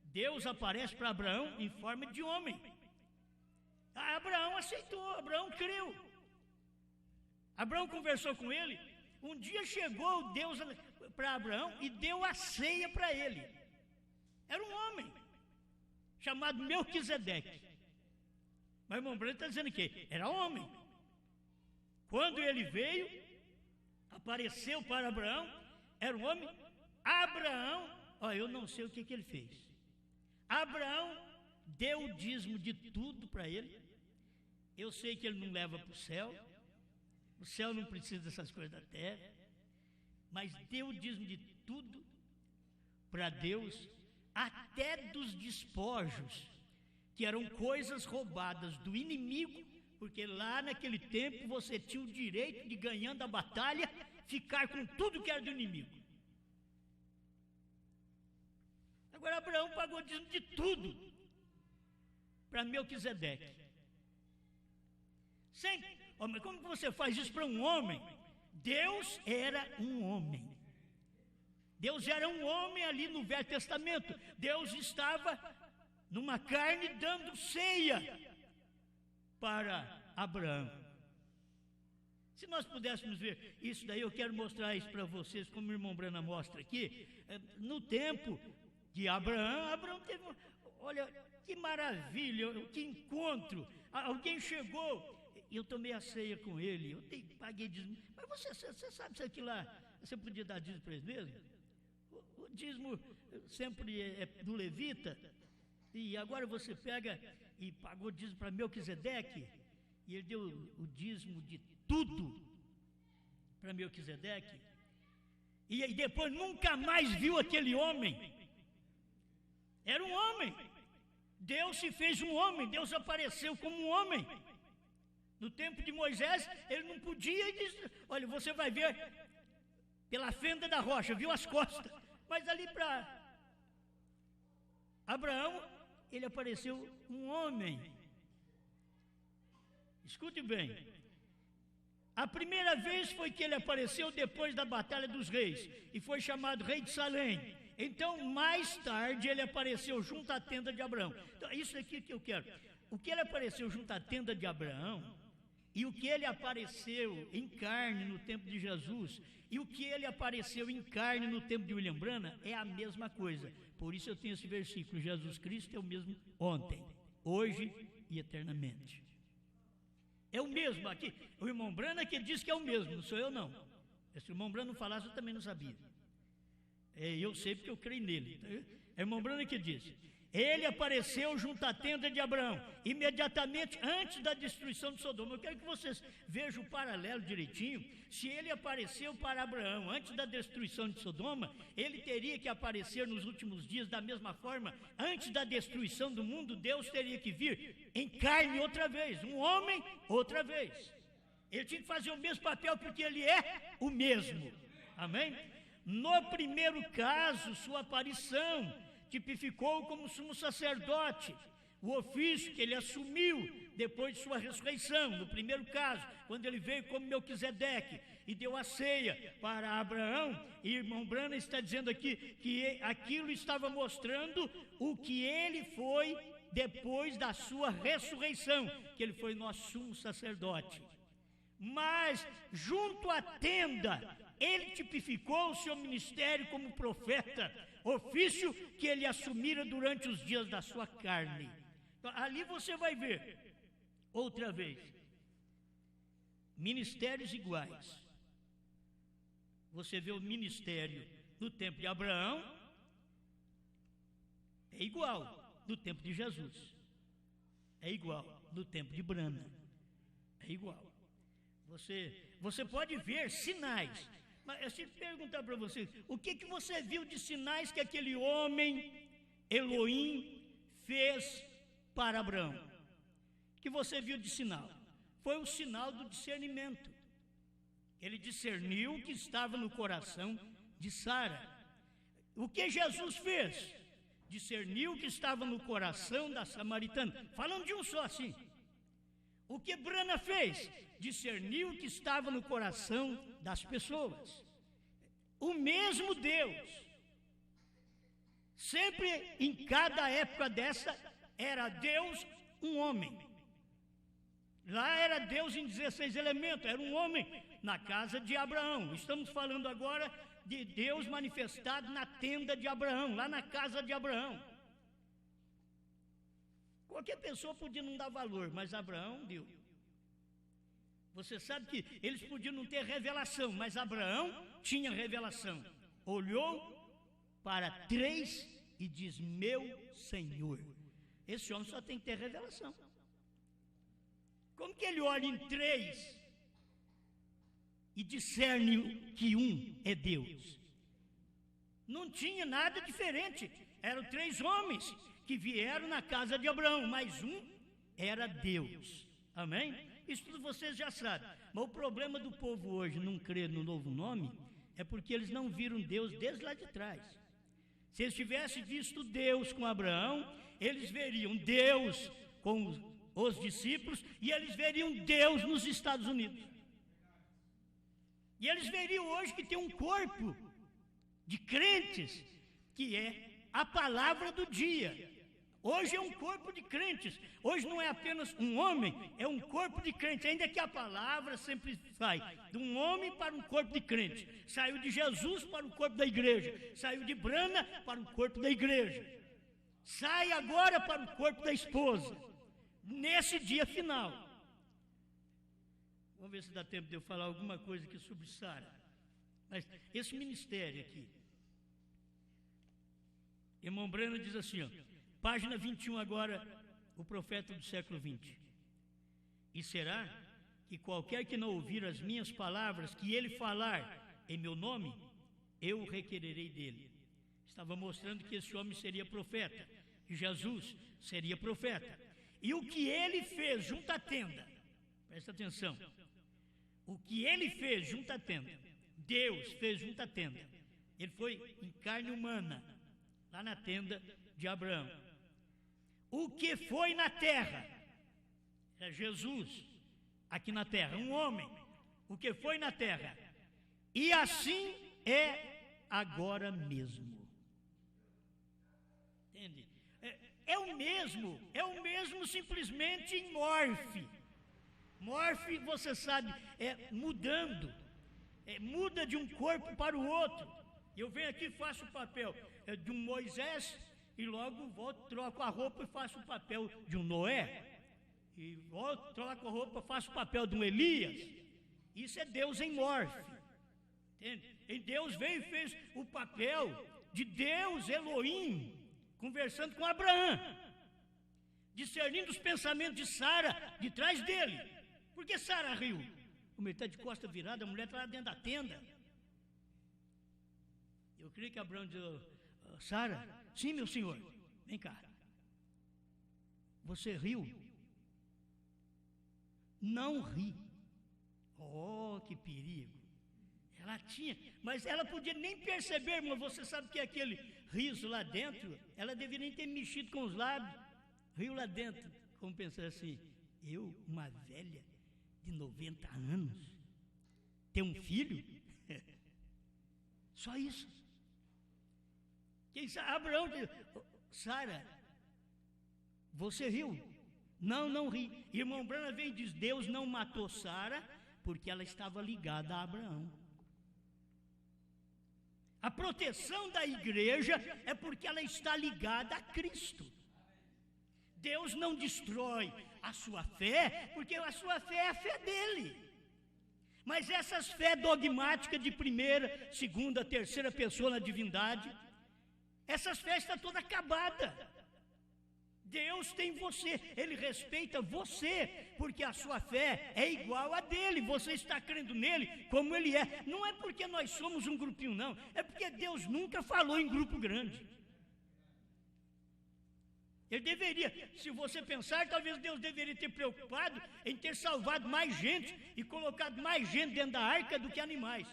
Deus aparece para Abraão em forma de homem. Abraão aceitou, Abraão creu. Abraão conversou com ele. Um dia chegou Deus para Abraão e deu a ceia para ele. Era um homem chamado Melquisedeque. Mas o irmão Brando está dizendo que era homem. Quando ele veio, apareceu para Abraão, era um homem. Abraão, eu não sei o que ele fez. Abraão deu o dízimo de tudo para ele. Eu sei que ele não leva para o céu. O céu não precisa dessas coisas da terra. Mas deu o dízimo de tudo para Deus, até dos despojos, que eram coisas roubadas do inimigo, porque lá naquele tempo você tinha o direito de, ganhando a batalha, ficar com tudo que era do inimigo. Agora Abraão pagou dízimo de tudo para Melquisedeque. Mas como você faz isso para um homem? Deus era um homem. Deus era um homem ali no Velho Testamento. Deus estava numa carne dando ceia para Abraão. Se nós pudéssemos ver isso daí, eu quero mostrar isso para vocês, como o irmão Brana mostra aqui. No tempo de Abraão teve, olha, que maravilha, que encontro. Alguém chegou, eu tomei a ceia com ele, eu paguei dízimo. Mas você sabe se aquilo lá, você podia dar dízimo para eles mesmo? O dízimo sempre é do levita, e agora você pega e pagou dízimo para Melquisedeque, e ele deu o dízimo de tudo para Melquisedeque, e aí depois nunca mais viu aquele homem. Era um homem. Deus se fez um homem, Deus apareceu como um homem. No tempo de Moisés, ele não podia, e disse: olha, você vai ver pela fenda da rocha, viu as costas. Mas ali para Abraão, ele apareceu um homem. Escute bem. A primeira vez foi que ele apareceu depois da Batalha dos Reis, e foi chamado Rei de Salém. Então, mais tarde, ele apareceu junto à tenda de Abraão. Então, isso aqui que eu quero. O que ele apareceu junto à tenda de Abraão, e o que ele apareceu em carne no tempo de Jesus, e o que ele apareceu em carne no tempo de William Branham, é a mesma coisa. Por isso eu tenho esse versículo: Jesus Cristo é o mesmo ontem, hoje e eternamente. É o mesmo aqui. O irmão Branham que diz que é o mesmo, não sou eu não. Se o irmão Branham não falasse, eu também não sabia. Eu sei porque eu creio nele. É o irmão Branham que diz: ele apareceu junto à tenda de Abraão, imediatamente antes da destruição de Sodoma. Eu quero que vocês vejam o paralelo direitinho. Se ele apareceu para Abraão antes da destruição de Sodoma, ele teria que aparecer nos últimos dias da mesma forma. Antes da destruição do mundo, Deus teria que vir em carne outra vez, um homem outra vez. Ele tinha que fazer o mesmo papel, porque ele é o mesmo. Amém? No primeiro caso, sua aparição tipificou como sumo sacerdote o ofício que ele assumiu depois de sua ressurreição. No primeiro caso, quando ele veio como Melquisedeque e deu a ceia para Abraão, e irmão Branham está dizendo aqui que aquilo estava mostrando o que ele foi depois da sua ressurreição, que ele foi nosso sumo sacerdote. Mas junto à tenda, ele tipificou o seu ministério como profeta, ofício que ele assumira durante os dias da sua carne. Então, ali você vai ver, outra vez, ministérios iguais. Você vê o ministério no tempo de Abraão, é igual no tempo de Jesus, é igual no tempo de Brana, é igual. Você pode ver sinais, mas eu te perguntar para você, o que você viu de sinais que aquele homem, Elohim, fez para Abraão? O que você viu de sinal? Foi o sinal do discernimento. Ele discerniu o que estava no coração de Sara. O que Jesus fez? Discerniu o que estava no coração da samaritana. Falando de um só assim. O que Brana fez? Discerniu o que estava no coração das pessoas. O mesmo Deus, sempre em cada época dessa, era Deus um homem. Lá era Deus em 16 elementos, era um homem na casa de Abraão. Estamos falando agora de Deus manifestado na tenda de Abraão, lá na casa de Abraão. Qualquer pessoa podia não dar valor, mas Abraão deu. Você sabe que eles podiam não ter revelação, mas Abraão tinha revelação. Olhou para 3 e diz: meu Senhor. Esse homem só tem que ter revelação. Como que ele olha em 3 e discerne que um é Deus? Não tinha nada diferente. Eram 3 homens que vieram na casa de Abraão, mas um era Deus. Amém? Isso tudo vocês já sabem. Mas o problema do povo hoje não crer no novo nome é porque eles não viram Deus desde lá de trás. Se eles tivessem visto Deus com Abraão, eles veriam Deus com os discípulos e eles veriam Deus nos Estados Unidos. E eles veriam hoje que tem um corpo de crentes que é a palavra do dia. Hoje é um corpo de crentes. Hoje não é apenas um homem, é um corpo de crentes. Ainda que a palavra sempre sai de um homem para um corpo de crentes. Saiu de Jesus para o corpo da igreja. Saiu de Brana para o corpo da igreja. Sai agora para o corpo da esposa. Nesse dia final. Vamos ver se dá tempo de eu falar alguma coisa aqui sobre Sara. Mas esse ministério aqui. Irmão Breno diz assim, ó. Página 21 agora, o profeta do século 20. E será que qualquer que não ouvir as minhas palavras, que ele falar em meu nome, eu o requererei dele. Estava mostrando que esse homem seria profeta, que Jesus seria profeta. E o que ele fez junto à tenda, presta atenção, o que ele fez junto à tenda, Deus fez junto à tenda, ele foi em carne humana, lá na tenda de Abraão. O que foi na terra, é Jesus, aqui na terra, um homem, o que foi na terra, e assim é agora mesmo. Entende? É o mesmo simplesmente em morfe. Morfe, você sabe, é mudando, muda de um corpo para o outro. Eu venho aqui e faço o papel de um Moisés, e logo volto, troco a roupa e faço o papel de um Noé. E volto, troco a roupa, faço o papel de um Elias. Isso é Deus em morfe. Entende? E Deus veio e fez o papel de Deus, Elohim, conversando com Abraão, discernindo os pensamentos de Sara de trás dele. Por que Sara riu? O mulher está de costa virada, a mulher está lá dentro da tenda. Eu creio que Abraão disse: Sara, sim, meu senhor, vem cá. Você riu? Não ri. Oh, que perigo. Ela tinha, mas ela podia nem perceber, irmão. Você sabe que aquele riso lá dentro, ela deveria nem ter mexido com os lábios. Riu lá dentro, como pensar assim: eu, uma velha de 90 anos, ter um filho? Só isso. Quem sabe, Abraão disse: Sara, você riu? Não, não ri. Irmão Brana vem e diz: Deus não matou Sara porque ela estava ligada a Abraão. A proteção da igreja é porque ela está ligada a Cristo. Deus não destrói a sua fé, porque a sua fé é a fé dele. Mas essas fé dogmáticas de primeira, segunda, terceira pessoa na divindade, essas fés estão toda acabada. Deus tem você, Ele respeita você, porque a sua fé é igual a dele, você está crendo nele como ele é. Não é porque nós somos um grupinho, não, é porque Deus nunca falou em grupo grande. Ele deveria, se você pensar, talvez Deus deveria ter preocupado em ter salvado mais gente e colocado mais gente dentro da arca do que animais.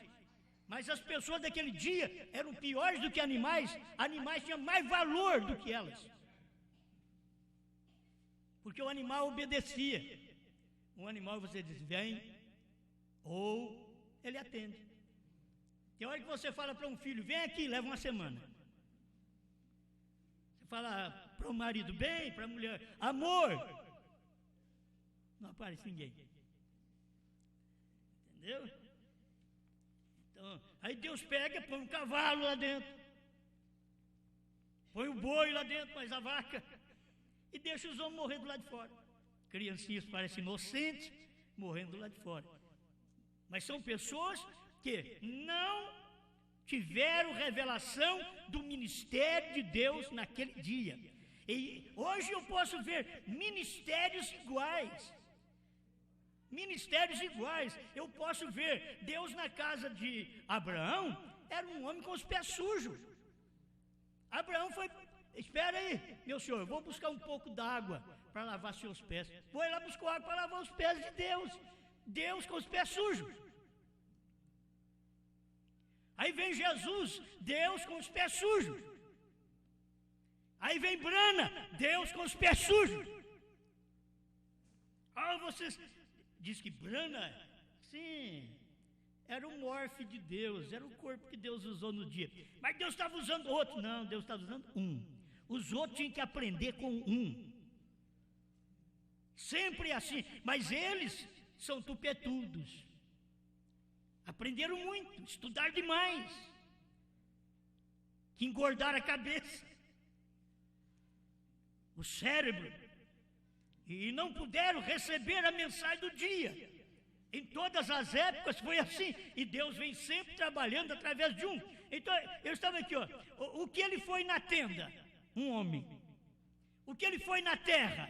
Mas as pessoas daquele dia eram piores do que animais, animais tinham mais valor do que elas. Porque o animal obedecia. Um animal você diz, vem, ou ele atende. Tem hora que você fala para um filho, vem aqui, leva uma semana. Você fala para o marido, bem, para a mulher, amor. Não aparece ninguém. Entendeu? Então, aí Deus pega, põe um cavalo lá dentro. Põe o boi lá dentro, mas a vaca. E deixa os homens morrer do lado de fora. Criancinhas parecem inocentes, morrendo do lado de fora. Mas são pessoas que não tiveram revelação do ministério de Deus naquele dia. E hoje eu posso ver ministérios iguais. Ministérios iguais. Eu posso ver Deus na casa de Abraão, era um homem com os pés sujos. Abraão foi... Espera aí, meu senhor, eu vou buscar um pouco d'água para lavar seus pés. Foi lá buscar água para lavar os pés de Deus. Deus com os pés sujos. Aí vem Jesus, Deus com os pés sujos. Aí vem Brana, Deus com os pés sujos. Ah, vocês... Diz que Brana, sim, era o morfe de Deus, era o corpo que Deus usou no dia. Mas Deus estava usando outro. Não, Deus estava usando um. Os outros tinham que aprender com um. Sempre assim. Mas eles são tupetudos. Aprenderam muito, estudaram demais. Que engordaram a cabeça, o cérebro. E não puderam receber a mensagem do dia. Em todas as épocas foi assim. E Deus vem sempre trabalhando através de um. Então, eu estava aqui, ó. O que ele foi na tenda? Um homem. O que ele foi na terra?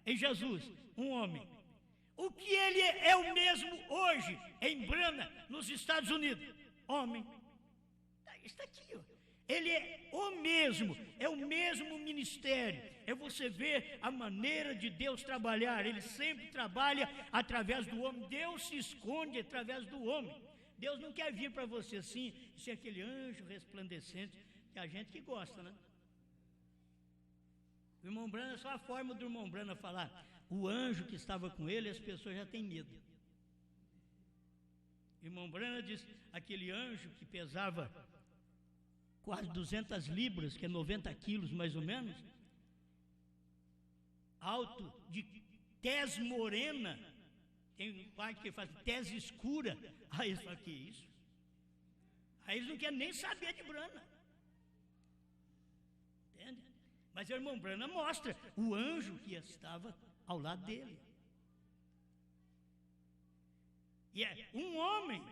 Em Jesus? Um homem. O que ele é o mesmo hoje, em Brana, nos Estados Unidos? Homem. Está aqui, ó. Ele é o mesmo ministério. É você ver a maneira de Deus trabalhar. Ele sempre trabalha através do homem. Deus se esconde através do homem. Deus não quer vir para você assim, ser aquele anjo resplandecente, que a gente que gosta, né? O irmão Brana, só a forma do irmão Brana falar, o anjo que estava com ele, as pessoas já têm medo. O irmão Brana diz, aquele anjo que pesava quase 200 libras, que é 90 quilos mais ou menos, alto, de tez morena, tem parte que faz tez escura. Aí eles falam, que isso? Aí eles não querem nem saber de Brana. Entende? Mas o irmão Brana mostra o anjo que estava ao lado dele. E é um homem,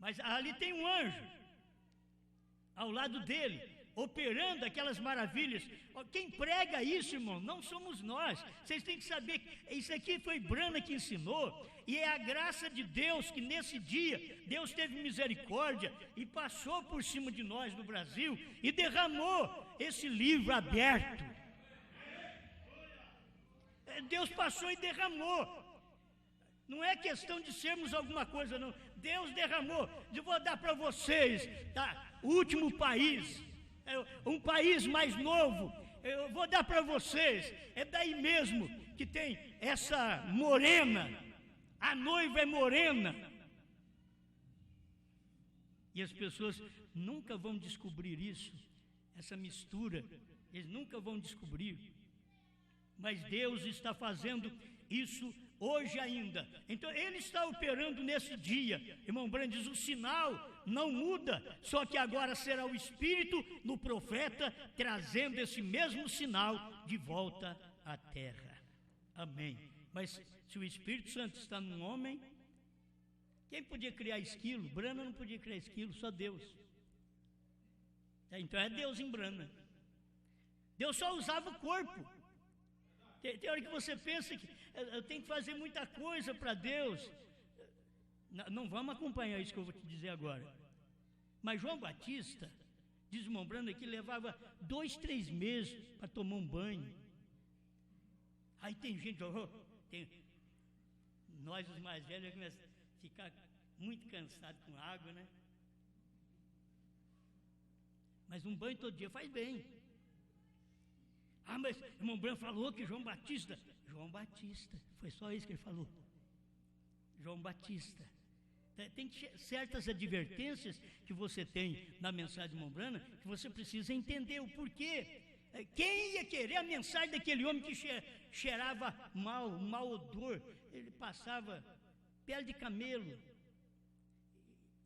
mas ali tem um anjo ao lado dele, operando aquelas maravilhas. Quem prega isso, irmão, não somos nós. Vocês têm que saber que isso aqui foi Brana que ensinou, e é a graça de Deus que nesse dia Deus teve misericórdia e passou por cima de nós no Brasil e derramou esse livro aberto. Deus passou e derramou. Não é questão de sermos alguma coisa, não. Deus derramou. Eu vou dar para vocês, tá? O último país, um país mais novo, eu vou dar para vocês, é daí mesmo que tem essa morena, a noiva é morena, e as pessoas nunca vão descobrir isso, essa mistura, eles nunca vão descobrir, mas Deus está fazendo isso hoje ainda. Então ele está operando nesse dia. Irmão Branham diz, o sinal não muda, só que agora será o Espírito no profeta trazendo esse mesmo sinal de volta à terra. Amém. Mas se o Espírito Santo está num homem, quem podia criar esquilo? Brana não podia criar esquilo, só Deus. Então é Deus em Brana. Deus só usava o corpo. Tem hora que você pensa que eu tenho que fazer muita coisa para Deus. Não vamos acompanhar isso que eu vou te dizer agora. Mas João Batista, diz o irmão Brana, que levava 2, 3 meses para tomar um banho. Aí tem gente, nós os mais velhos começamos a ficar muito cansados com água, né? Mas um banho todo dia faz bem. Ah, mas o irmão Branco falou que João Batista, foi só isso que ele falou. João Batista. Tem certas advertências que você tem na mensagem de irmão Branco, que você precisa entender o porquê. Quem ia querer a mensagem daquele homem que cheirava mal, um mau odor? Ele passava pele de camelo,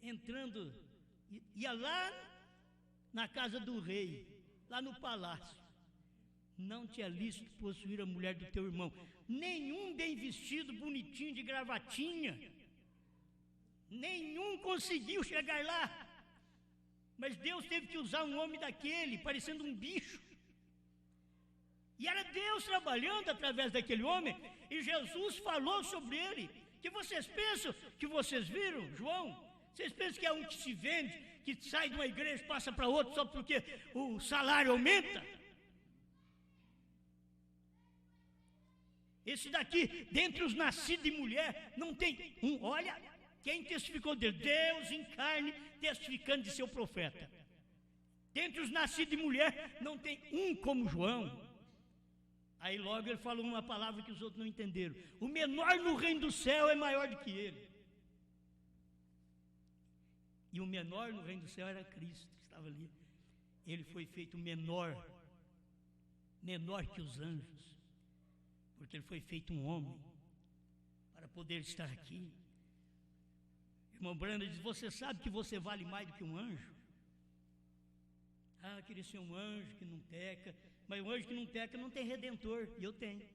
entrando, ia lá na casa do rei, lá no palácio. Não te é lícito possuir a mulher do teu irmão. Nenhum bem vestido, bonitinho, de gravatinha. Nenhum conseguiu chegar lá. Mas Deus teve que usar um homem daquele, parecendo um bicho. E era Deus trabalhando através daquele homem. E Jesus falou sobre ele. Que vocês pensam que vocês viram, João? Vocês pensam que é um que se vende, que sai de uma igreja e passa para outra só porque o salário aumenta? Esse daqui, dentre os nascidos de mulher, não tem um. Olha, quem testificou dele? Deus em carne, testificando de seu profeta. Dentre os nascidos de mulher, não tem um como João. Aí logo ele falou uma palavra que os outros não entenderam. O menor no reino do céu é maior do que ele. E o menor no reino do céu era Cristo, que estava ali. Ele foi feito menor que os anjos. Porque ele foi feito um homem para poder estar aqui. Irmão Branda diz, você sabe que você vale mais do que um anjo? Ah, queria ser um anjo que não peca, mas o anjo que não peca não tem redentor, e eu tenho.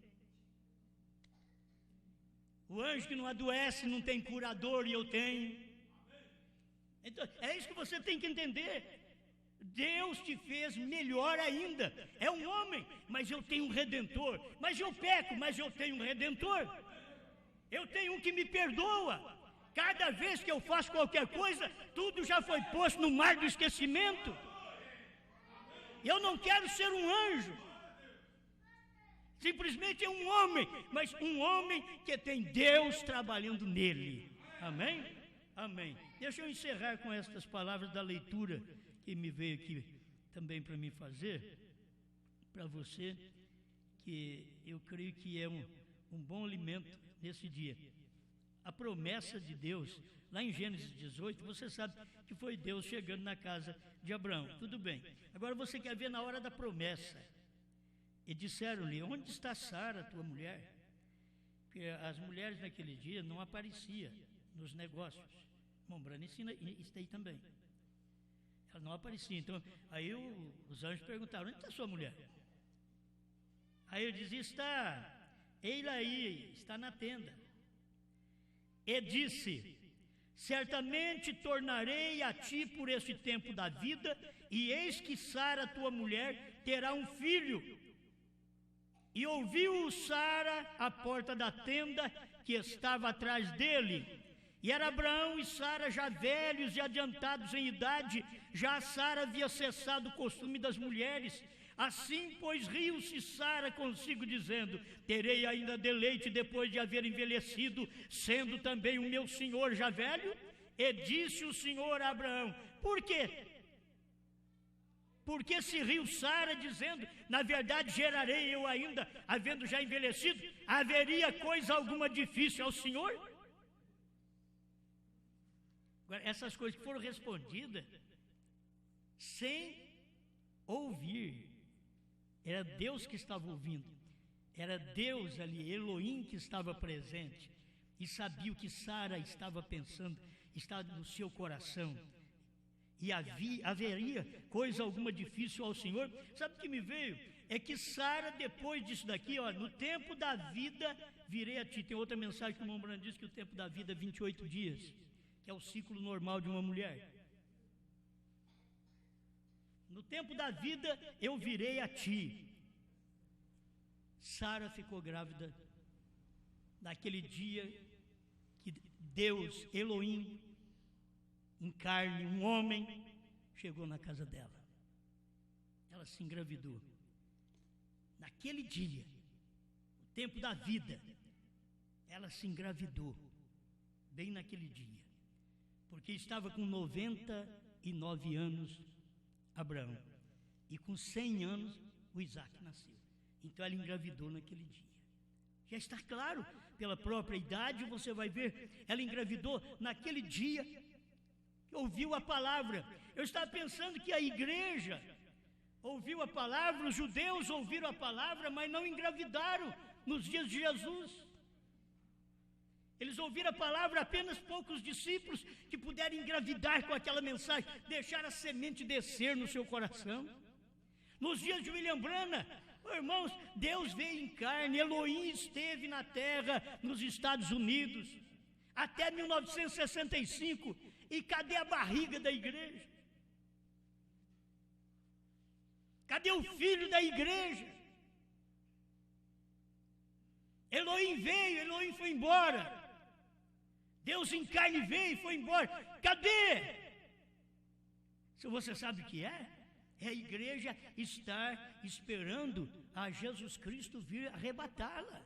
O anjo que não adoece não tem curador, e eu tenho. Então, é isso que você tem que entender. Deus te fez melhor ainda. É um homem, mas eu tenho um redentor. Mas eu peco, mas eu tenho um redentor. Eu tenho um que me perdoa. Cada vez que eu faço qualquer coisa, tudo já foi posto no mar do esquecimento. Eu não quero ser um anjo. Simplesmente é um homem, mas um homem que tem Deus trabalhando nele. Amém? Amém. Deixa eu encerrar com estas palavras da leitura que me veio aqui também para mim fazer, para você, que eu creio que é um bom alimento nesse dia. A promessa de Deus, lá em Gênesis 18, você sabe que foi Deus chegando na casa de Abraão, tudo bem. Agora você quer ver na hora da promessa. E disseram-lhe, onde está Sara, tua mulher? Porque as mulheres naquele dia não apareciam nos negócios. Irmão Brana ensina isso aí também. Ela não aparecia. Então, aí os anjos perguntaram, onde está sua mulher? Aí eu dizia, ele aí, está na tenda. E disse, certamente tornarei a ti por este tempo da vida, e eis que Sara, tua mulher, terá um filho. E ouviu Sara à porta da tenda que estava atrás dele. E era Abraão e Sara já velhos e adiantados em idade, já Sara havia cessado o costume das mulheres. Assim, pois, riu-se Sara consigo, dizendo, terei ainda deleite depois de haver envelhecido, sendo também o meu senhor já velho? E disse o Senhor a Abraão, por quê? Porque se riu Sara, dizendo, na verdade gerarei eu ainda, havendo já envelhecido, haveria coisa alguma difícil ao Senhor? Agora, essas coisas que foram respondidas sem ouvir, era Deus que estava ouvindo. Era Deus ali, Elohim, que estava presente e sabia o que Sara estava pensando, estava no seu coração. E haveria coisa alguma difícil ao Senhor. Sabe o que me veio? É que Sara, depois disso daqui, ó, no tempo da vida virei a ti. Tem outra mensagem que o irmão Brando diz que o tempo da vida é 28 dias, que é o ciclo normal de uma mulher. No tempo da vida eu virei a ti. Sara ficou grávida naquele dia que Deus, Elohim, em carne, um homem, chegou na casa dela. Ela se engravidou. Naquele dia, o tempo da vida, ela se engravidou, bem naquele dia, porque estava com 99 anos Abraão, e com 100 anos o Isaac nasceu. Então ela engravidou naquele dia. Já está claro, pela própria idade, você vai ver, ela engravidou naquele dia, ouviu a palavra. Eu estava pensando que a igreja ouviu a palavra, os judeus ouviram a palavra, mas não engravidaram nos dias de Jesus. Eles ouviram a palavra, apenas poucos discípulos que puderam engravidar com aquela mensagem, deixar a semente descer no seu coração. Nos dias de William Branham, irmãos, Deus veio em carne, Elohim esteve na terra, nos Estados Unidos, até 1965, e cadê a barriga da igreja? Cadê o filho da igreja? Elohim veio, Elohim foi embora. Deus em carne veio e foi embora. Cadê? Se você sabe o que é a igreja estar esperando a Jesus Cristo vir arrebatá-la.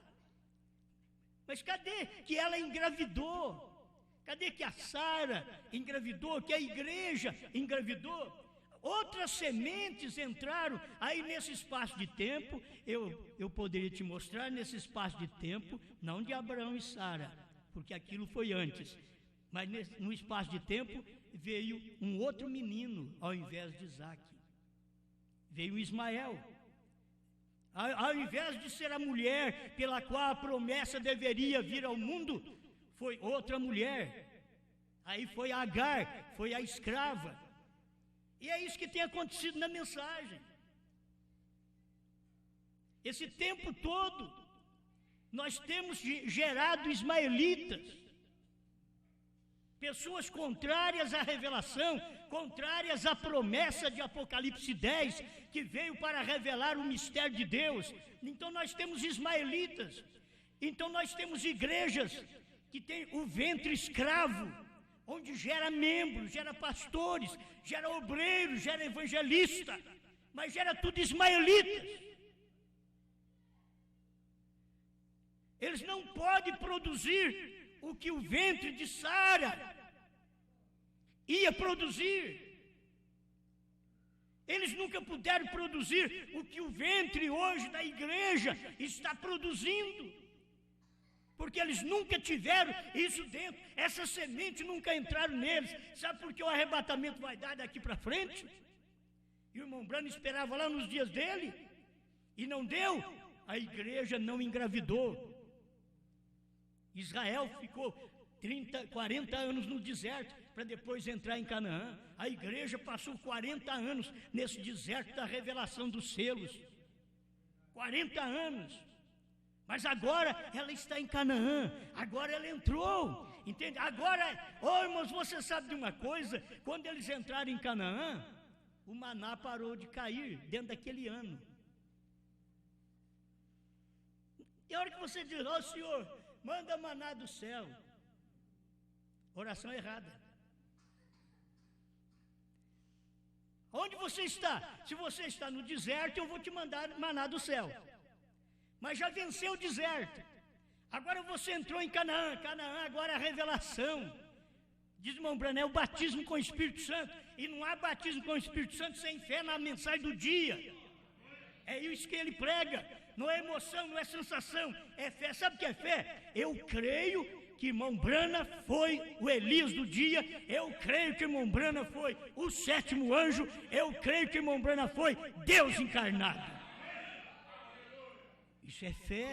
Mas cadê que ela engravidou? Cadê que a Sara engravidou? Que a igreja engravidou? Outras sementes entraram aí nesse espaço de tempo. Eu poderia te mostrar nesse espaço de tempo, não de Abraão e Sara, porque aquilo foi antes, mas no espaço de tempo veio um outro menino ao invés de Isaac. Veio Ismael. Ao invés de ser a mulher pela qual a promessa deveria vir ao mundo, foi outra mulher. Aí foi Agar, foi a escrava. E é isso que tem acontecido na mensagem. Esse tempo todo, nós temos gerado ismaelitas, pessoas contrárias à revelação, contrárias à promessa de Apocalipse 10, que veio para revelar o mistério de Deus. Então nós temos ismaelitas, então nós temos igrejas que têm o ventre escravo, onde gera membros, gera pastores, gera obreiros, gera evangelista, mas gera tudo ismaelitas. Eles não podem produzir o que o ventre de Sara ia produzir. Eles nunca puderam produzir o que o ventre hoje da igreja está produzindo, porque eles nunca tiveram isso dentro, essa semente nunca entraram neles. Sabe por que o arrebatamento vai dar daqui para frente? E o irmão Branham esperava lá nos dias dele, e não deu. A igreja não engravidou. Israel ficou 40 anos no deserto, para depois entrar em Canaã. A igreja passou 40 anos nesse deserto da revelação dos selos. 40 anos. Mas agora ela está em Canaã, agora ela entrou, entende? Agora, irmãos, você sabe de uma coisa? Quando eles entraram em Canaã, o maná parou de cair dentro daquele ano. E a hora que você diz, Senhor, manda maná do céu, oração errada. Onde você está? Se você está no deserto, eu vou te mandar maná do céu. Mas já venceu o deserto. Agora você entrou em Canaã. Canaã agora é a revelação. Diz o irmão Branham, é o batismo com o Espírito Santo. E não há batismo com o Espírito Santo sem fé na mensagem do dia. É isso que ele prega. Não é emoção, não é sensação, é fé. Sabe o que é fé? Eu creio que irmão Branham foi o Elias do dia. Eu creio que irmão Branham foi o sétimo anjo. Eu creio que irmão Branham foi Deus encarnado. Isso é fé.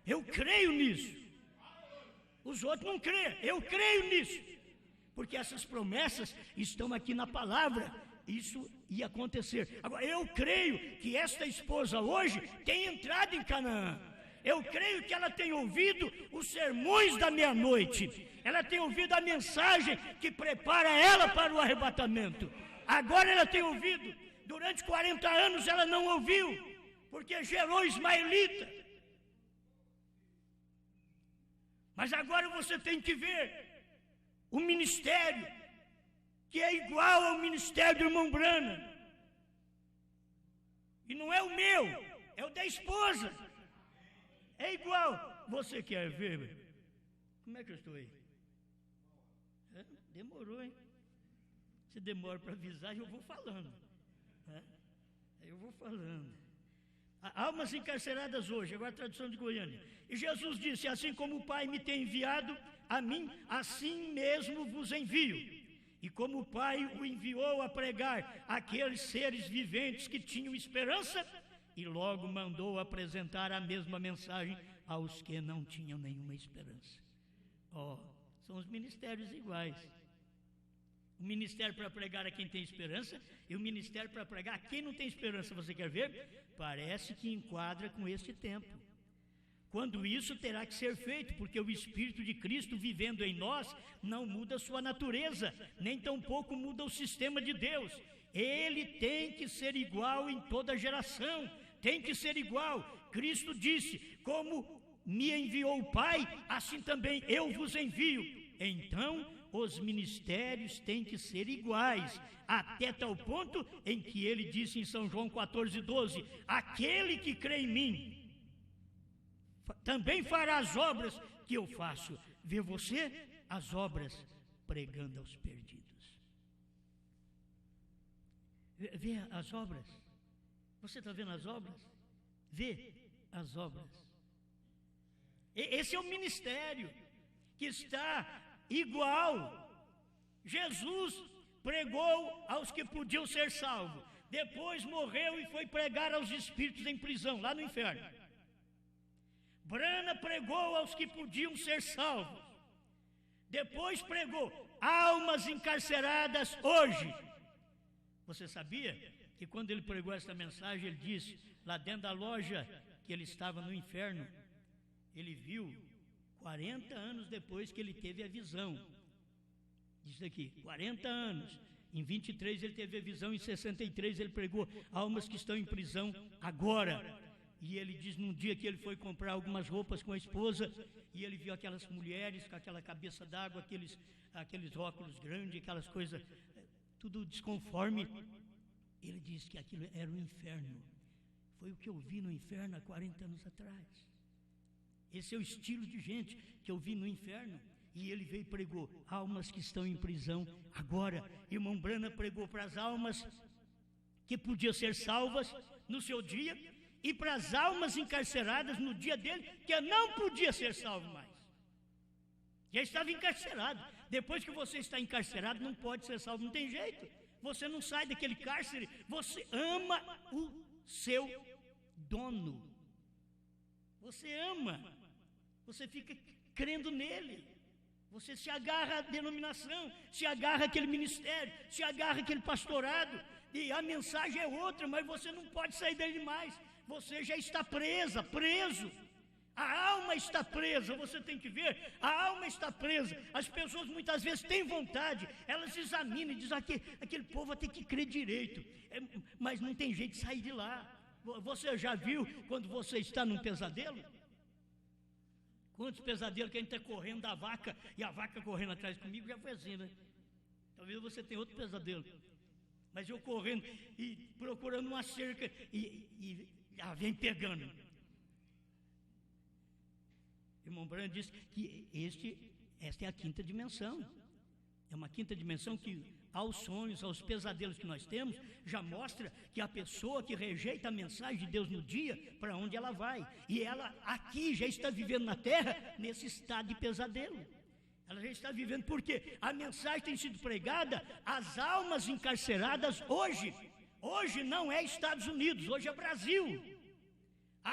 Eu creio nisso. Os outros não creem, eu creio nisso. Porque essas promessas estão aqui na palavra. Isso ia acontecer. Agora, eu creio que esta esposa hoje tem entrado em Canaã. Eu creio que ela tem ouvido os sermões da meia-noite. Ela tem ouvido a mensagem que prepara ela para o arrebatamento. Agora ela tem ouvido. Durante 40 anos ela não ouviu, porque gerou ismaelita. Mas agora você tem que ver o ministério, que é igual ao ministério do irmão Branham. E não é o meu, é o da esposa. É igual. Você quer ver? Como é que eu estou aí? Demorou, hein? Se demora para avisar, eu vou falando. Eu vou falando. Almas encarceradas hoje, agora a tradução de Goiânia. E Jesus disse: assim como o Pai me tem enviado a mim, assim mesmo vos envio. E como o Pai o enviou a pregar àqueles seres viventes que tinham esperança, e logo mandou apresentar a mesma mensagem aos que não tinham nenhuma esperança. São os ministérios iguais. O ministério para pregar a quem tem esperança e o ministério para pregar a quem não tem esperança. Você quer ver? Parece que enquadra com este tempo. Quando isso terá que ser feito, porque o Espírito de Cristo vivendo em nós não muda sua natureza, nem tampouco muda o sistema de Deus. Ele tem que ser igual em toda geração, tem que ser igual. Cristo disse: como me enviou o Pai, assim também eu vos envio. Então, os ministérios têm que ser iguais, até tal ponto em que ele disse em São João 14:12: aquele que crê em mim também fará as obras que eu faço. Vê você as obras pregando aos perdidos. Vê as obras. Você está vendo as obras? Vê as obras. Esse é o ministério que está igual. Jesus pregou aos que podiam ser salvos, depois morreu e foi pregar aos espíritos em prisão, lá no inferno. Branham pregou aos que podiam ser salvos, depois pregou almas encarceradas hoje. Você sabia que quando ele pregou essa mensagem, ele disse, lá dentro da loja que ele estava no inferno, ele viu 40 anos depois que ele teve a visão. Diz aqui, 40 anos. Em 23 ele teve a visão, em 63 ele pregou almas que estão em prisão agora. E ele diz, num dia que ele foi comprar algumas roupas com a esposa, e ele viu aquelas mulheres com aquela cabeça d'água, aqueles óculos grandes, aquelas coisas, tudo desconforme. Ele disse que aquilo era o inferno. Foi o que eu vi no inferno há 40 anos atrás. Esse é o estilo de gente que eu vi no inferno. E ele veio e pregou almas que estão em prisão agora. Irmão Branham pregou para as almas que podiam ser salvas no seu dia, e para as almas encarceradas no dia dele, que não podia ser salvo mais. Já estava encarcerado. Depois que você está encarcerado, não pode ser salvo, não tem jeito. Você não sai daquele cárcere, você ama o seu dono. Você ama, você fica crendo nele. Você se agarra à denominação, se agarra àquele ministério, se agarra àquele pastorado, e a mensagem é outra, mas você não pode sair dele mais. Você já está preso. A alma está presa, você tem que ver, a alma está presa. As pessoas muitas vezes têm vontade, elas examinam e dizem, aquele povo vai ter que crer direito, mas não tem jeito de sair de lá. Você já viu quando você está num pesadelo? Quantos pesadelos que a gente está correndo da vaca e a vaca correndo atrás comigo, já foi assim, né? Talvez você tenha outro pesadelo. Mas eu correndo e procurando uma cerca e já vem pegando. Irmão Branham disse que esta é a quinta dimensão. É uma quinta dimensão que, aos sonhos, aos pesadelos que nós temos, já mostra que a pessoa que rejeita a mensagem de Deus no dia, para onde ela vai. E ela aqui já está vivendo na terra nesse estado de pesadelo. Ela já está vivendo porque a mensagem tem sido pregada às almas encarceradas hoje. Hoje não é Estados Unidos, hoje é Brasil.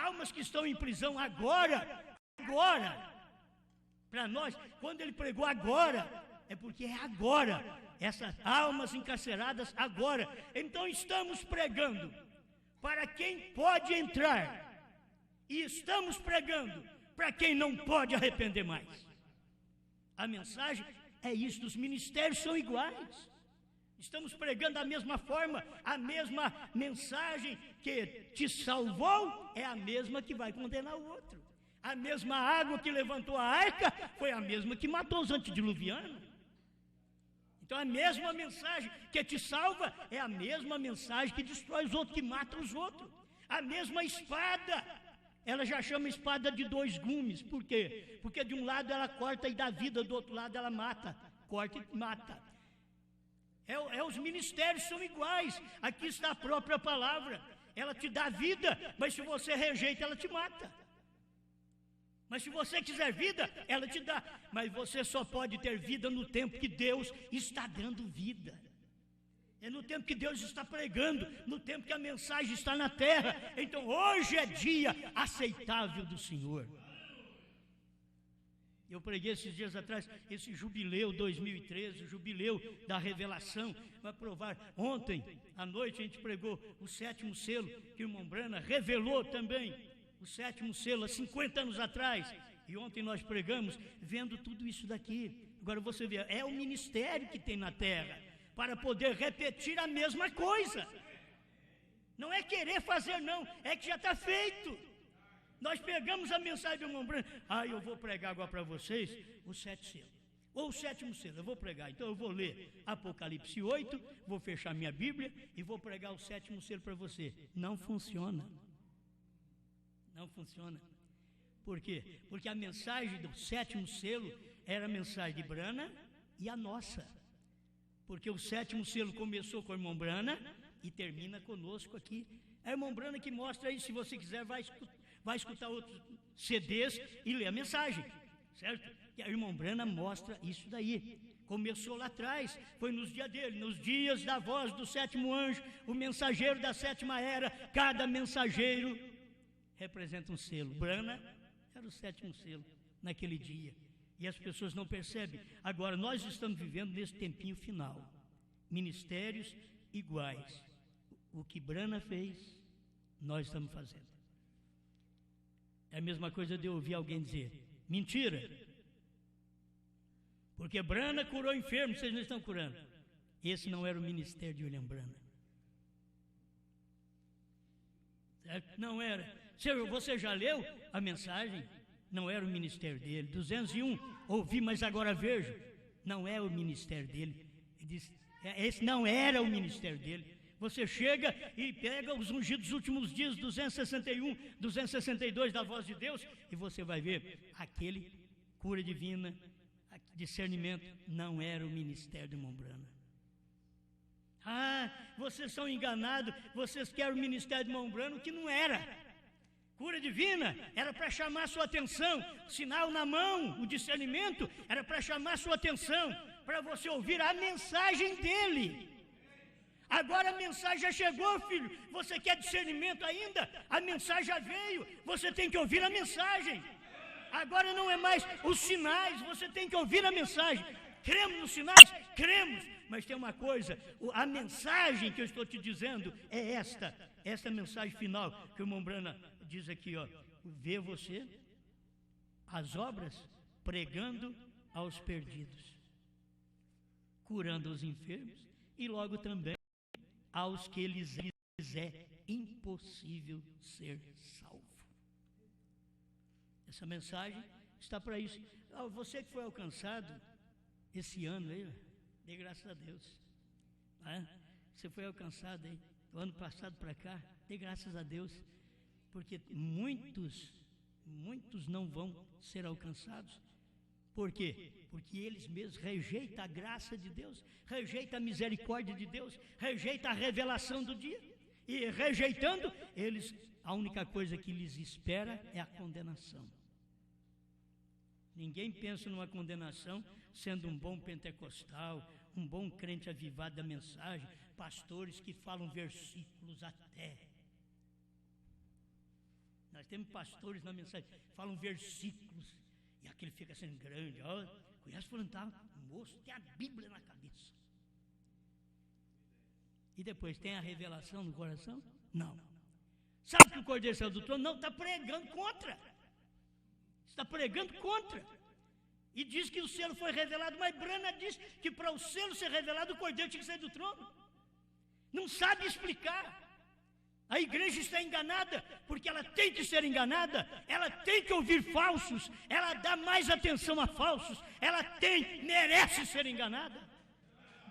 almas que estão em prisão agora, para nós, quando ele pregou agora, é porque é agora, essas almas encarceradas agora. Então estamos pregando para quem pode entrar, e estamos pregando para quem não pode arrepender mais. A mensagem é isso, os ministérios são iguais. Estamos pregando da mesma forma, a mesma mensagem que te salvou é a mesma que vai condenar o outro. A mesma água que levantou a arca foi a mesma que matou os antediluvianos. Então a mesma mensagem que te salva é a mesma mensagem que destrói os outros, que mata os outros. A mesma espada, ela já chama espada de dois gumes. Por quê? Porque de um lado ela corta e dá vida, do outro lado ela mata, corta e mata. Os ministérios são iguais. Aqui está a própria palavra. Ela te dá vida, mas se você rejeita, ela te mata. Mas se você quiser vida, ela te dá. Mas você só pode ter vida no tempo que Deus está dando vida. É no tempo que Deus está pregando, no tempo que a mensagem está na terra. Então hoje é dia aceitável do Senhor. Eu preguei esses dias atrás, esse jubileu 2013, o jubileu da revelação, vai provar. Ontem à noite a gente pregou o 7º selo, que o irmão Brana revelou também, o 7º selo, há 50 anos atrás. E ontem nós pregamos, vendo tudo isso daqui. Agora você vê, é o ministério que tem na terra, para poder repetir a mesma coisa. Não é querer fazer não, é que já está feito. Nós pegamos a mensagem do irmão Brana. Eu vou pregar agora para vocês o 7 selo, ou o 7º selo, eu vou pregar. Então eu vou ler Apocalipse 8, vou fechar minha Bíblia e vou pregar o 7º selo para você. Não funciona. Não funciona. Por quê? Porque a mensagem do 7º selo era a mensagem de Brana e a nossa. Porque o 7º selo começou com o irmão Brana e termina conosco aqui. É o irmão Brana que mostra aí, se você quiser, vai escutar outros CDs e ler a mensagem, certo? E a irmã Brana mostra isso daí. Começou lá atrás, foi nos dias dele, nos dias da voz do 7º anjo, o mensageiro da 7ª era. Cada mensageiro representa um selo. Brana era o 7º selo naquele dia. E as pessoas não percebem. Agora nós estamos vivendo nesse tempinho final. Ministérios iguais. O que Brana fez, nós estamos fazendo. É a mesma coisa de eu ouvir alguém dizer: mentira, porque Brana curou enfermos, vocês não estão curando. Esse não era o ministério de William Brana, certo? Não era. Você já leu a mensagem? Não era o ministério dele. 201, ouvi, mas agora vejo. Não é o ministério dele. Ele diz, esse não era o ministério dele. Você chega e pega os ungidos dos últimos dias, 261, 262 da voz de Deus, e você vai ver, aquele cura divina, discernimento, não era o ministério de irmão Brana. Vocês são enganados, vocês querem o ministério de irmão Brana, o que não era. Cura divina era para chamar sua atenção, sinal na mão, o discernimento era para chamar sua atenção, para você ouvir a mensagem dele. Agora a mensagem já chegou, filho. Você quer discernimento ainda? A mensagem já veio. Você tem que ouvir a mensagem. Agora não é mais os sinais. Você tem que ouvir a mensagem. Cremos nos sinais? Cremos. Mas tem uma coisa. A mensagem que eu estou te dizendo é esta. Esta mensagem final que o irmão Brana diz aqui, ó. Vê você as obras pregando aos perdidos, curando os enfermos e logo também aos que lhes é impossível ser salvo. Essa mensagem está para isso. Você que foi alcançado esse ano aí, dê graças a Deus. Você foi alcançado aí, do ano passado para cá, dê graças a Deus, porque muitos não vão ser alcançados. Por quê? Porque eles mesmos rejeitam a graça de Deus, rejeitam a misericórdia de Deus, rejeitam a revelação do dia. E rejeitando, a única coisa que lhes espera é a condenação. Ninguém pensa numa condenação sendo um bom pentecostal, um bom crente avivado da mensagem, pastores que falam versículos até. Nós temos pastores na mensagem, falam versículos, e aquele fica sendo grande. Ó, conhece falando, tá, moço, tem a Bíblia na cabeça. E depois tem a revelação no coração? Não. Sabe que o Cordeiro saiu do trono? Não, está pregando contra. Está pregando contra. E diz que o selo foi revelado, mas Brana diz que para o selo ser revelado, o Cordeiro tinha que sair do trono. Não sabe explicar. A igreja está enganada, porque ela tem que ser enganada, ela tem que ouvir falsos, ela dá mais atenção a falsos, ela merece ser enganada.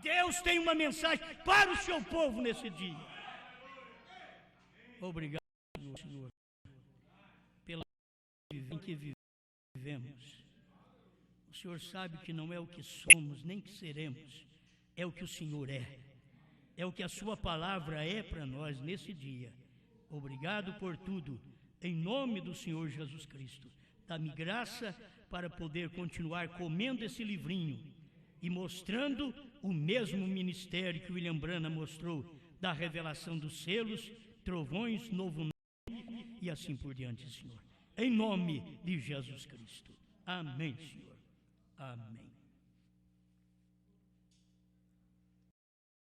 Deus tem uma mensagem para o seu povo nesse dia. Obrigado, Senhor, pela vida em que vivemos. O Senhor sabe que não é o que somos, nem que seremos, é o que o Senhor é. É o que a sua palavra é para nós nesse dia. Obrigado por tudo, em nome do Senhor Jesus Cristo. Dá-me graça para poder continuar comendo esse livrinho e mostrando o mesmo ministério que William Branham mostrou, da revelação dos selos, trovões, novo nome e assim por diante, Senhor. Em nome de Jesus Cristo. Amém, Senhor. Amém.